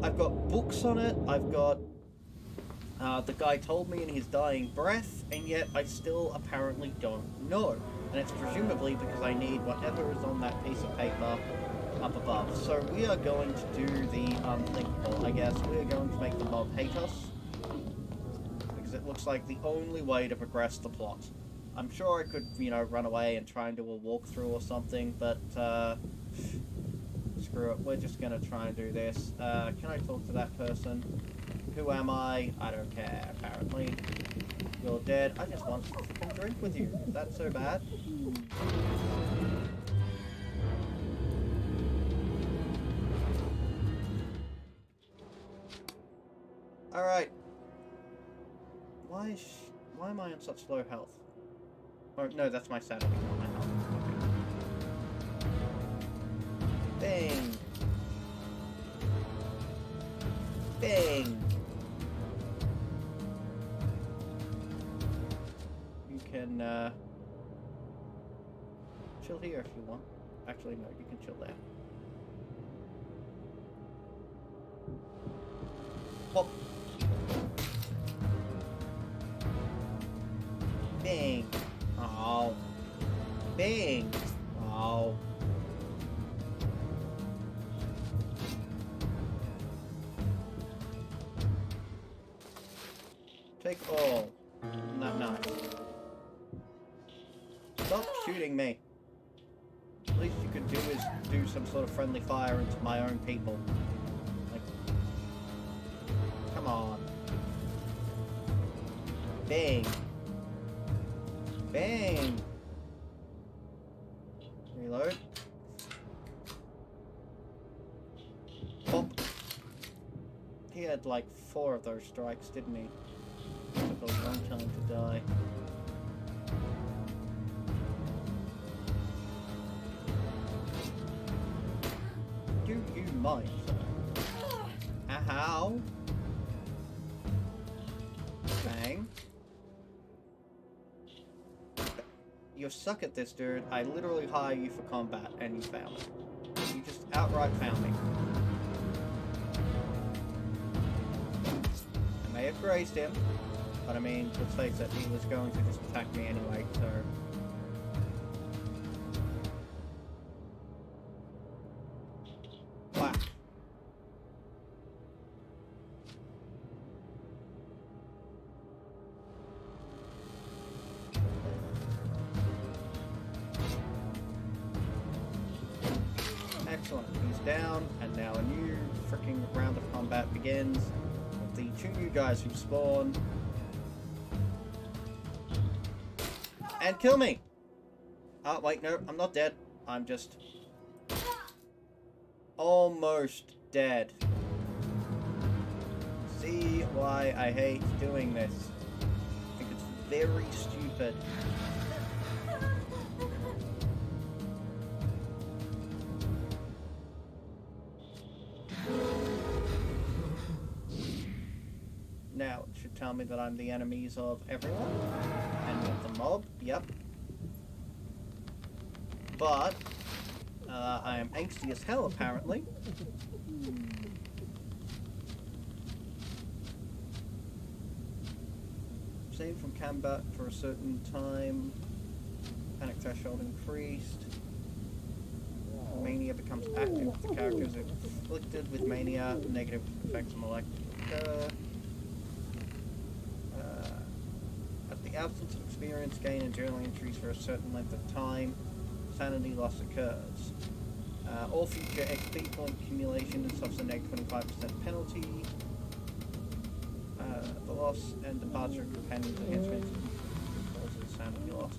I've got books on it. I've got... the guy told me in his dying breath, and yet I still apparently don't know. And it's presumably because I need whatever is on that piece of paper up above. So we are going to do the unthinkable, I guess. We are going to make the mob hate us. Because it looks like the only way to progress the plot. I'm sure I could, you know, run away and try and do a walkthrough or something, but, screw it. We're just gonna try and do this. Can I talk to that person? Who am I? I don't care, apparently. You're dead. I just want to fucking drink with you. Is that so bad? Alright. Why am I on such low health? Or, no, that's my sanity, not my health. Okay. Bang! Bang! You can, chill here if you want. Actually, no, you can chill there. Pop! Bang! Oh. Bang! Oh. Take all. Not nice. Stop shooting me. The least you could do is do some sort of friendly fire into my own people. Like, come on. Bang. Bang! Reload. Pop. He had like 4 of those strikes, didn't he? Took a long time to die. Do you mind, sir? Ow! Bang. You suck at this, dude. I literally hire you for combat, and you fail it. You just outright found me. I may have grazed him, but I mean, let's face it, he was going to just attack me anyway, so... Whack. Excellent. He's down, and now a new freaking round of combat begins with the 2 new guys who spawn. And kill me! Oh, wait, no, I'm not dead. I'm just... almost dead. See why I hate doing this. I think it's very stupid. Now, it should tell me that I'm the enemies of everyone. And with the mob, yep. But, I am angsty as hell, apparently. Save from combat for a certain time. Panic threshold increased. Mania becomes active if the character is afflicted with mania. Negative effects on molecular. At the absence of experience gain and journal entries for a certain length of time, sanity loss occurs. All future XP point accumulation suffers a negative 25% penalty. The loss and departure of companions enhancements causes sanity loss.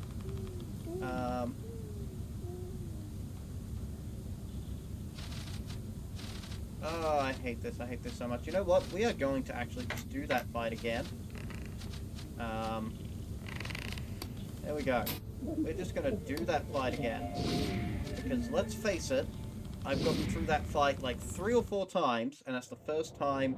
Oh, I hate this. I hate this so much. You know what? We are going to actually just do that fight again. There we go. We're just going to do that fight again. Because let's face it, I've gotten through that fight like 3 or 4 times, and that's the first time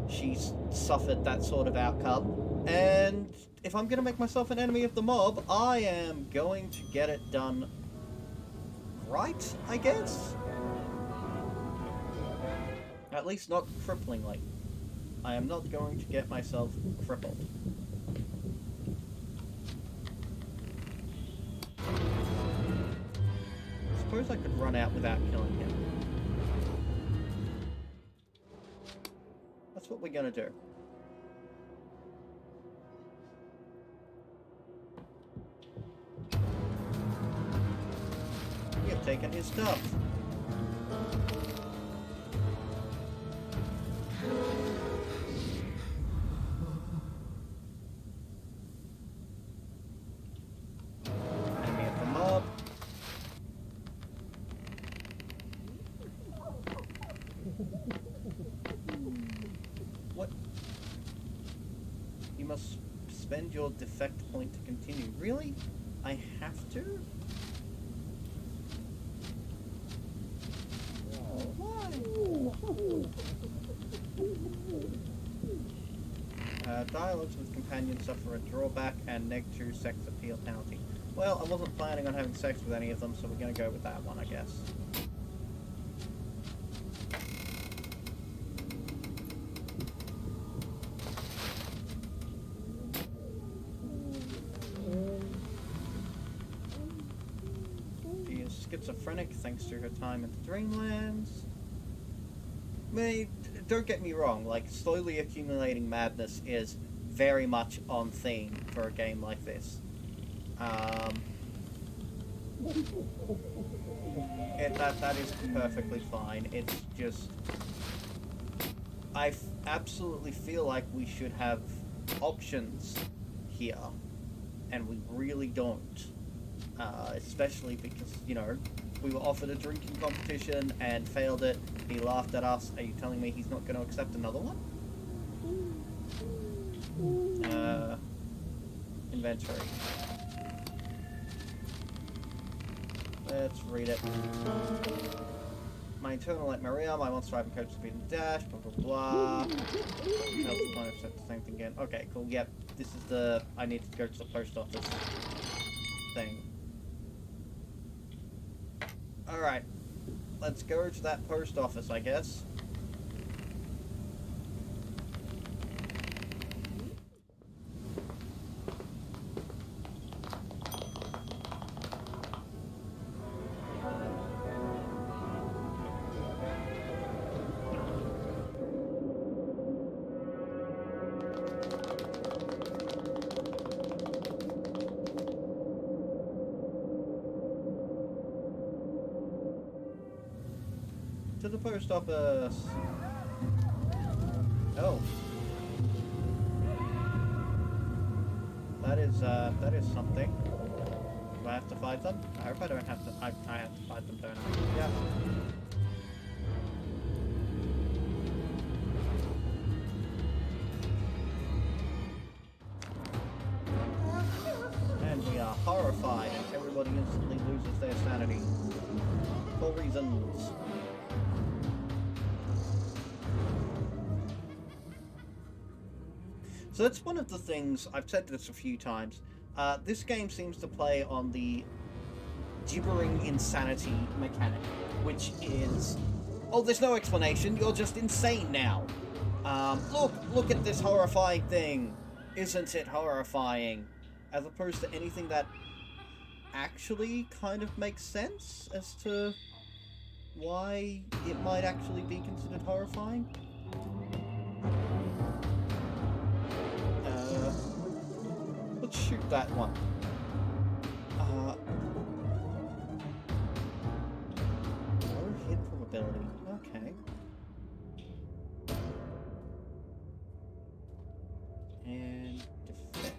she's suffered that sort of outcome. And if I'm going to make myself an enemy of the mob, I am going to get it done right, I guess? At least not cripplingly. I am not going to get myself crippled. I suppose I could run out without killing him. That's what we're gonna do. We have taken his stuff. Enemy of the mob. What? You must spend your defect point to continue. Really? I have to? Why? Dialogues with companions suffer a drawback and -2 sex appeal penalty. Well, I wasn't planning on having sex with any of them, so we're going to go with that one, I guess. She is schizophrenic thanks to her time in the Dreamlands. Don't get me wrong, like, slowly accumulating madness is very much on theme for a game like this. That is perfectly fine. It's just... I absolutely feel like we should have options here, and we really don't. Especially because, you know, we were offered a drinking competition and failed it. He laughed at us. Are you telling me he's not going to accept another one? Inventory. Let's read it. My internal at Maria, my monster driving coach speed and dash, blah blah blah. Help the planet set the same thing again. Okay, cool, yep. This is the I need to go to the post office thing. Alright. Let's go to that post office, I guess. To the post office. Oh. That is something. Do I have to fight them? I hope I don't have to. I have to fight them, don't I? Yeah. And we are horrified, and everybody instantly loses their sanity. For reasons. So that's one of the things, I've said this a few times, this game seems to play on the gibbering insanity mechanic, which is, oh, there's no explanation, you're just insane now. Look at this horrifying thing. Isn't it horrifying? As opposed to anything that actually kind of makes sense as to why it might actually be considered horrifying. Let's shoot that one. Okay. And defend.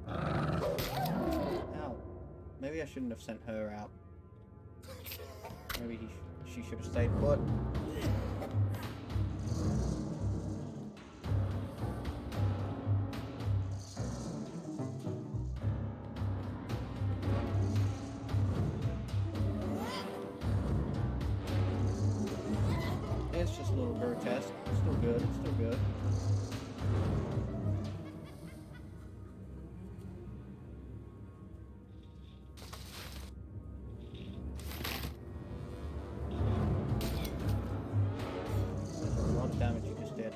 Ow. Maybe I shouldn't have sent her out. Maybe she should have stayed put. It's just a little grotesque. It's still good. It's still good. That's a lot of damage you just did.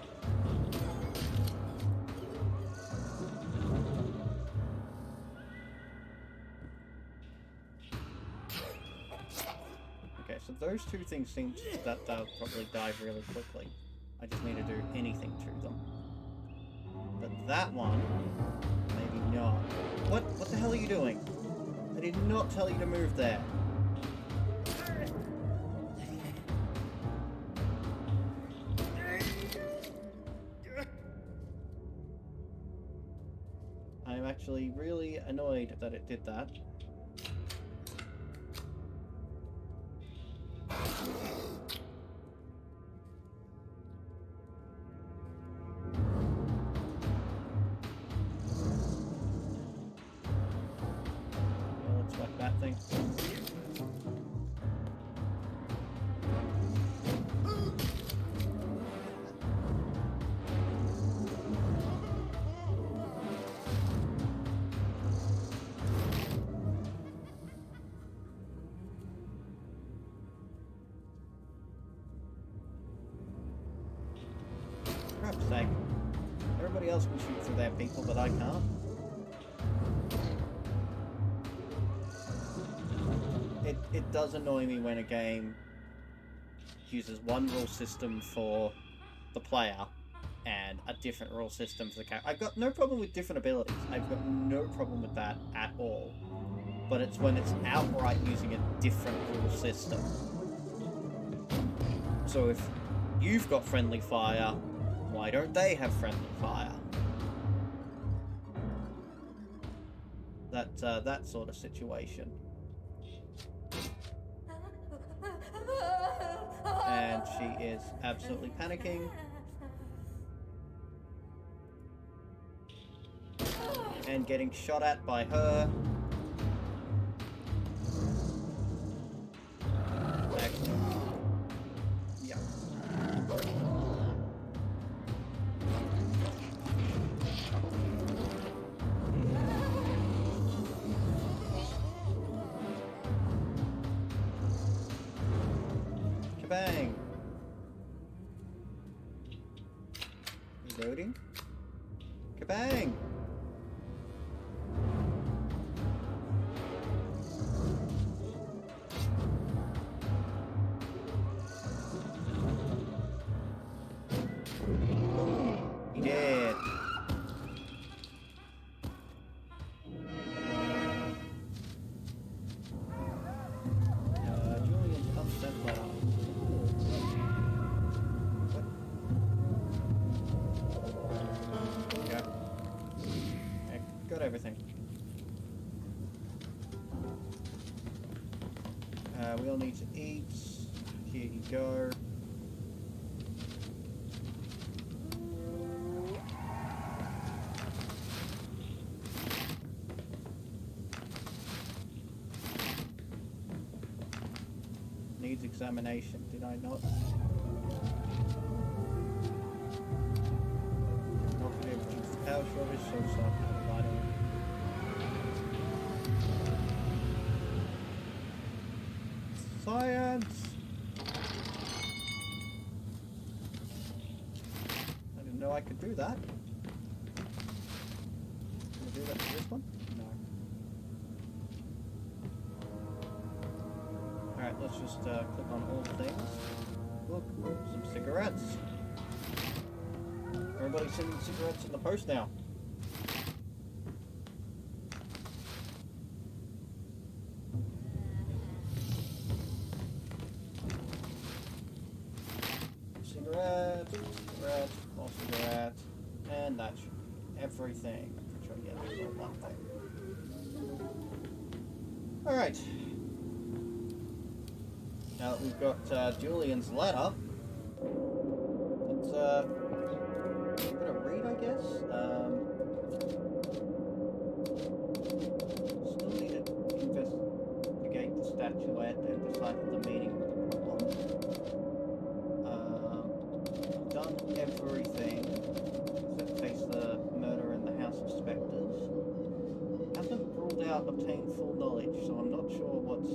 Okay, so those two things seem that they'll probably die really quickly. I just need to do anything to them. But that one, maybe not. What the hell are you doing? I did not tell you to move there. I'm actually really annoyed that it did that. That thing. For crap's sake. Everybody else can shoot through their people, but I can't. It does annoy me when a game uses one rule system for the player and a different rule system for the character. I've got no problem with different abilities. I've got no problem with that at all. But it's when it's outright using a different rule system. So if you've got friendly fire, why don't they have friendly fire? That sort of situation. And she is absolutely panicking. And getting shot at by her. Excellent. Yeah. Kabang! Reloading. Kabang! He did. Julian's upset letter. Yeah. I got everything. We all need to eat. Here you go. Needs examination, did I not? Not be able to use the power shortage, so soft vital. Science! I didn't know I could do that. Can I do that to this one? No. Alright, let's just click on all things. Look, some cigarettes. Everybody's sending cigarettes in the post now. Rat, also rat, and that should be everything. I'm pretty sure, yeah, that's all one thing. Alright. Now that we've got Julian's letter, let's give it a read, I guess. Still need to investigate the statuette and decipher the meaning of the problem. Done everything except face the murder in the House of Spectres. Hasn't ruled out obtained full knowledge, so I'm not sure what's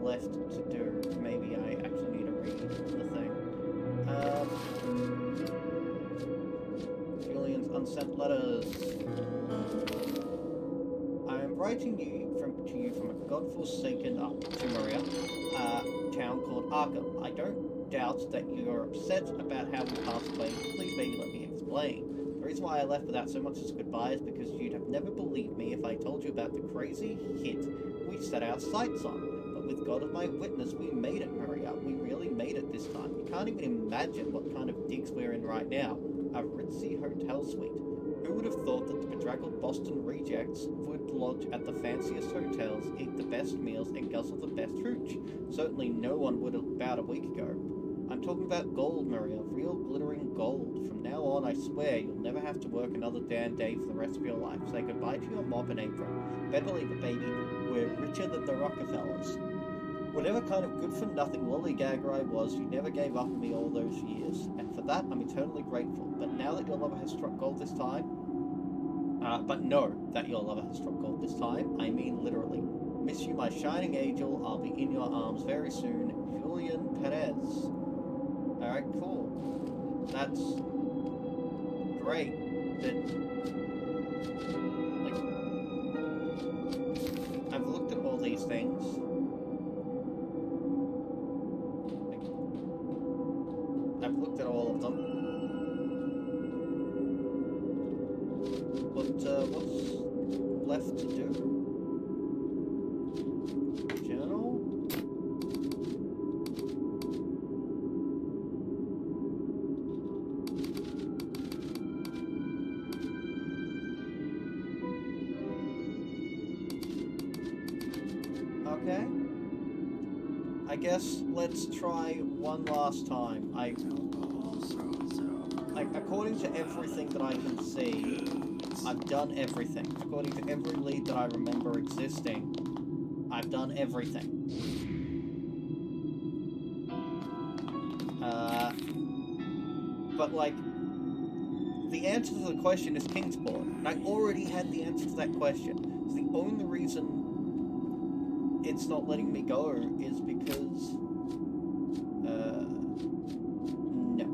left to do. Maybe I actually need to read the thing. Julian's unsent letters. I am writing to you from a godforsaken Maria town called Arkham. I don't doubt that you are upset about how we passed away. Please maybe let me explain. The reason why I left without so much as goodbye is because you'd have never believed me if I told you about the crazy hit we set our sights on. But with God as my witness, we made it, Maria. We really made it this time. You can't even imagine what kind of digs we're in right now. A ritzy hotel suite. Who would have thought that the bedraggled Boston rejects would lodge at the fanciest hotels, eat the best meals, and guzzle the best hooch? Certainly no one would have about a week ago. I'm talking about gold, Maria. Real glittering gold. From now on, I swear, you'll never have to work another damn day for the rest of your life. Say goodbye to your mop and apron. Better believe it, baby. We're richer than the Rockefellers. Whatever kind of good-for-nothing lollygagger I was, you never gave up on me all those years, and for that I'm eternally grateful. But now that your lover has struck gold this time, I mean literally. Miss you, my shining angel. I'll be in your arms very soon. Julian Perez. Alright, cool. That's great. That, like, I've looked at all these things. I've looked at all of them. But, what's left to do? Journal? Okay. I guess let's try one last time. According to everything that I can see, I've done everything. According to every lead that I remember existing, I've done everything. But like, the answer to the question is Kingsport, and I already had the answer to that question. So the only reason it's not letting me go is because, no.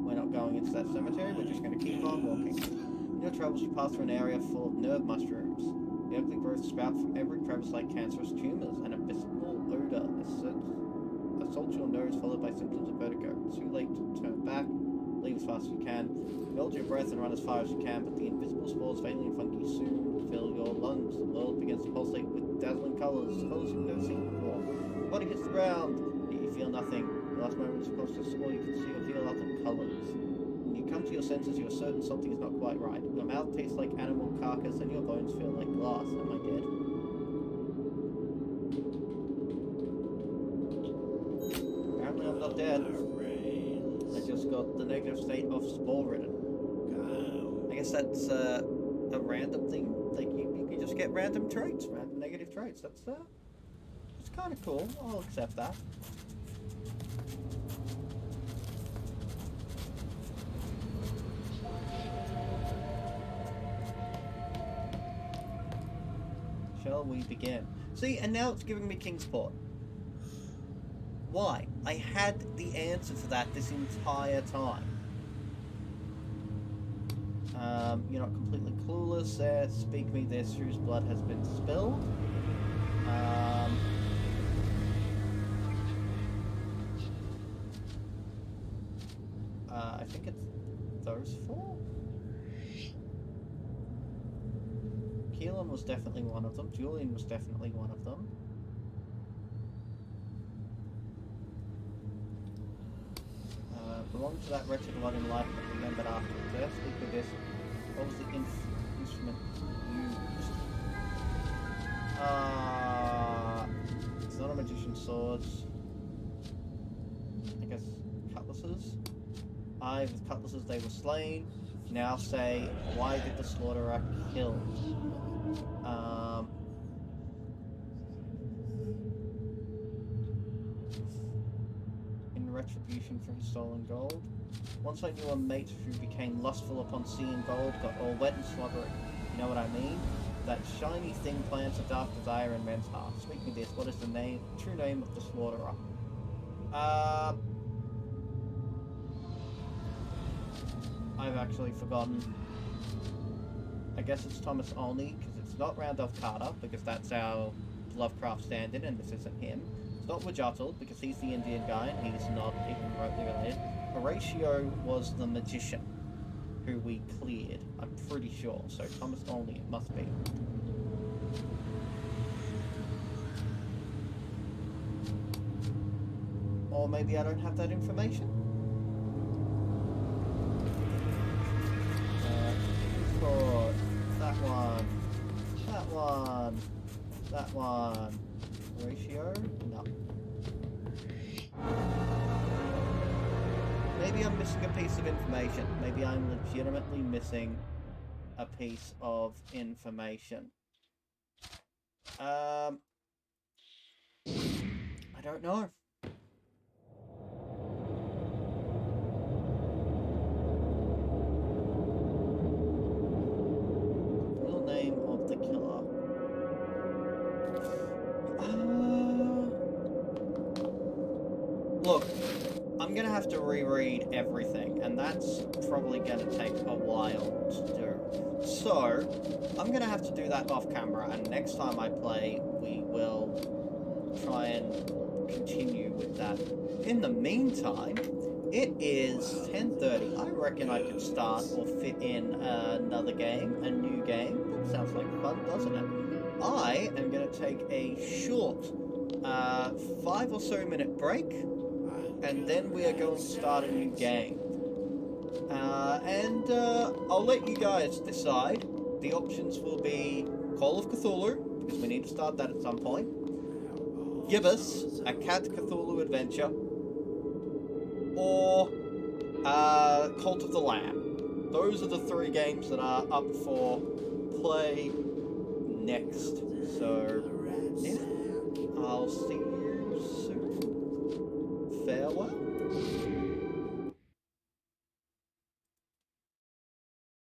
We're not going into that cemetery, we're just going to keep on walking. In your travels, you pass through an area full of nerve mushrooms. The ugly growths sprout from every crevice like cancerous tumors, and a visceral odor assaults your nose, followed by symptoms of vertigo. It's too late to turn back. Leave as fast as you can. Hold your breath and run as far as you can, but the invisible spores, alien fungi, soon fill your lungs. The world begins to pulsate with dazzling colours you've never seen before. Your body hits the ground, yet you feel nothing. The last moments of consciousness, all you can see or feel are the colours. When you come to your senses, you are certain something is not quite right. Your mouth tastes like animal carcass, and your bones feel like glass. Am I dead? Apparently I'm not dead. I just got the negative state of spore-ridden. I guess that's a random thing. Like, you can just get random traits, random negative traits. That's kind of cool. I'll accept that. Shall we begin? See, and now it's giving me Kingsport. Why? I had the answer to that this entire time. You're not completely clueless there. Speak me this, whose blood has been spilled. I think it's those four? Keelan was definitely one of them. Julian was definitely one of them. belonged to that wretched lot in life but remembered afterwards. Let's speak with this. What was the instrument used? It's not a magician's swords. I guess cutlasses. Aye, with cutlasses they were slain. Now say, why did the slaughterer kill? In retribution for his stolen gold. Once I knew a mate who became lustful upon seeing gold, got all wet and slobbery. You know what I mean? That shiny thing plants a dark desire in men's hearts. Speak me this, what is the true name of the slaughterer? I've actually forgotten. I guess it's Thomas Olney, because it's not Randolph Carter, because that's our Lovecraft stand-in, and this isn't him. It's not Wajatl, because he's the Indian guy, and he's not even remotely related. Horatio was the magician, who we cleared, I'm pretty sure. So Thomas Olney it must be. Or maybe I don't have that information? That one. That one. That one. Ratio? No. Maybe I'm missing a piece of information. Maybe I'm legitimately missing a piece of information. I don't know. Real name of the killer. Look, I'm gonna have to reread everything, and that's probably gonna take a while to do. So, I'm gonna have to do that off camera, and next time I play, we will try and continue with that. In the meantime, it is 10:30. I reckon I could start or fit in another game, a new game. That sounds like fun, doesn't it? I am gonna take a short 5 or so minute break, and then we are going to start a new game. I'll let you guys decide. The options will be Call of Cthulhu, because we need to start that at some point. Give us a Cat Cthulhu adventure, or Cult of the Lamb. Those are the 3 games that are up for play next. So, yeah, I'll see you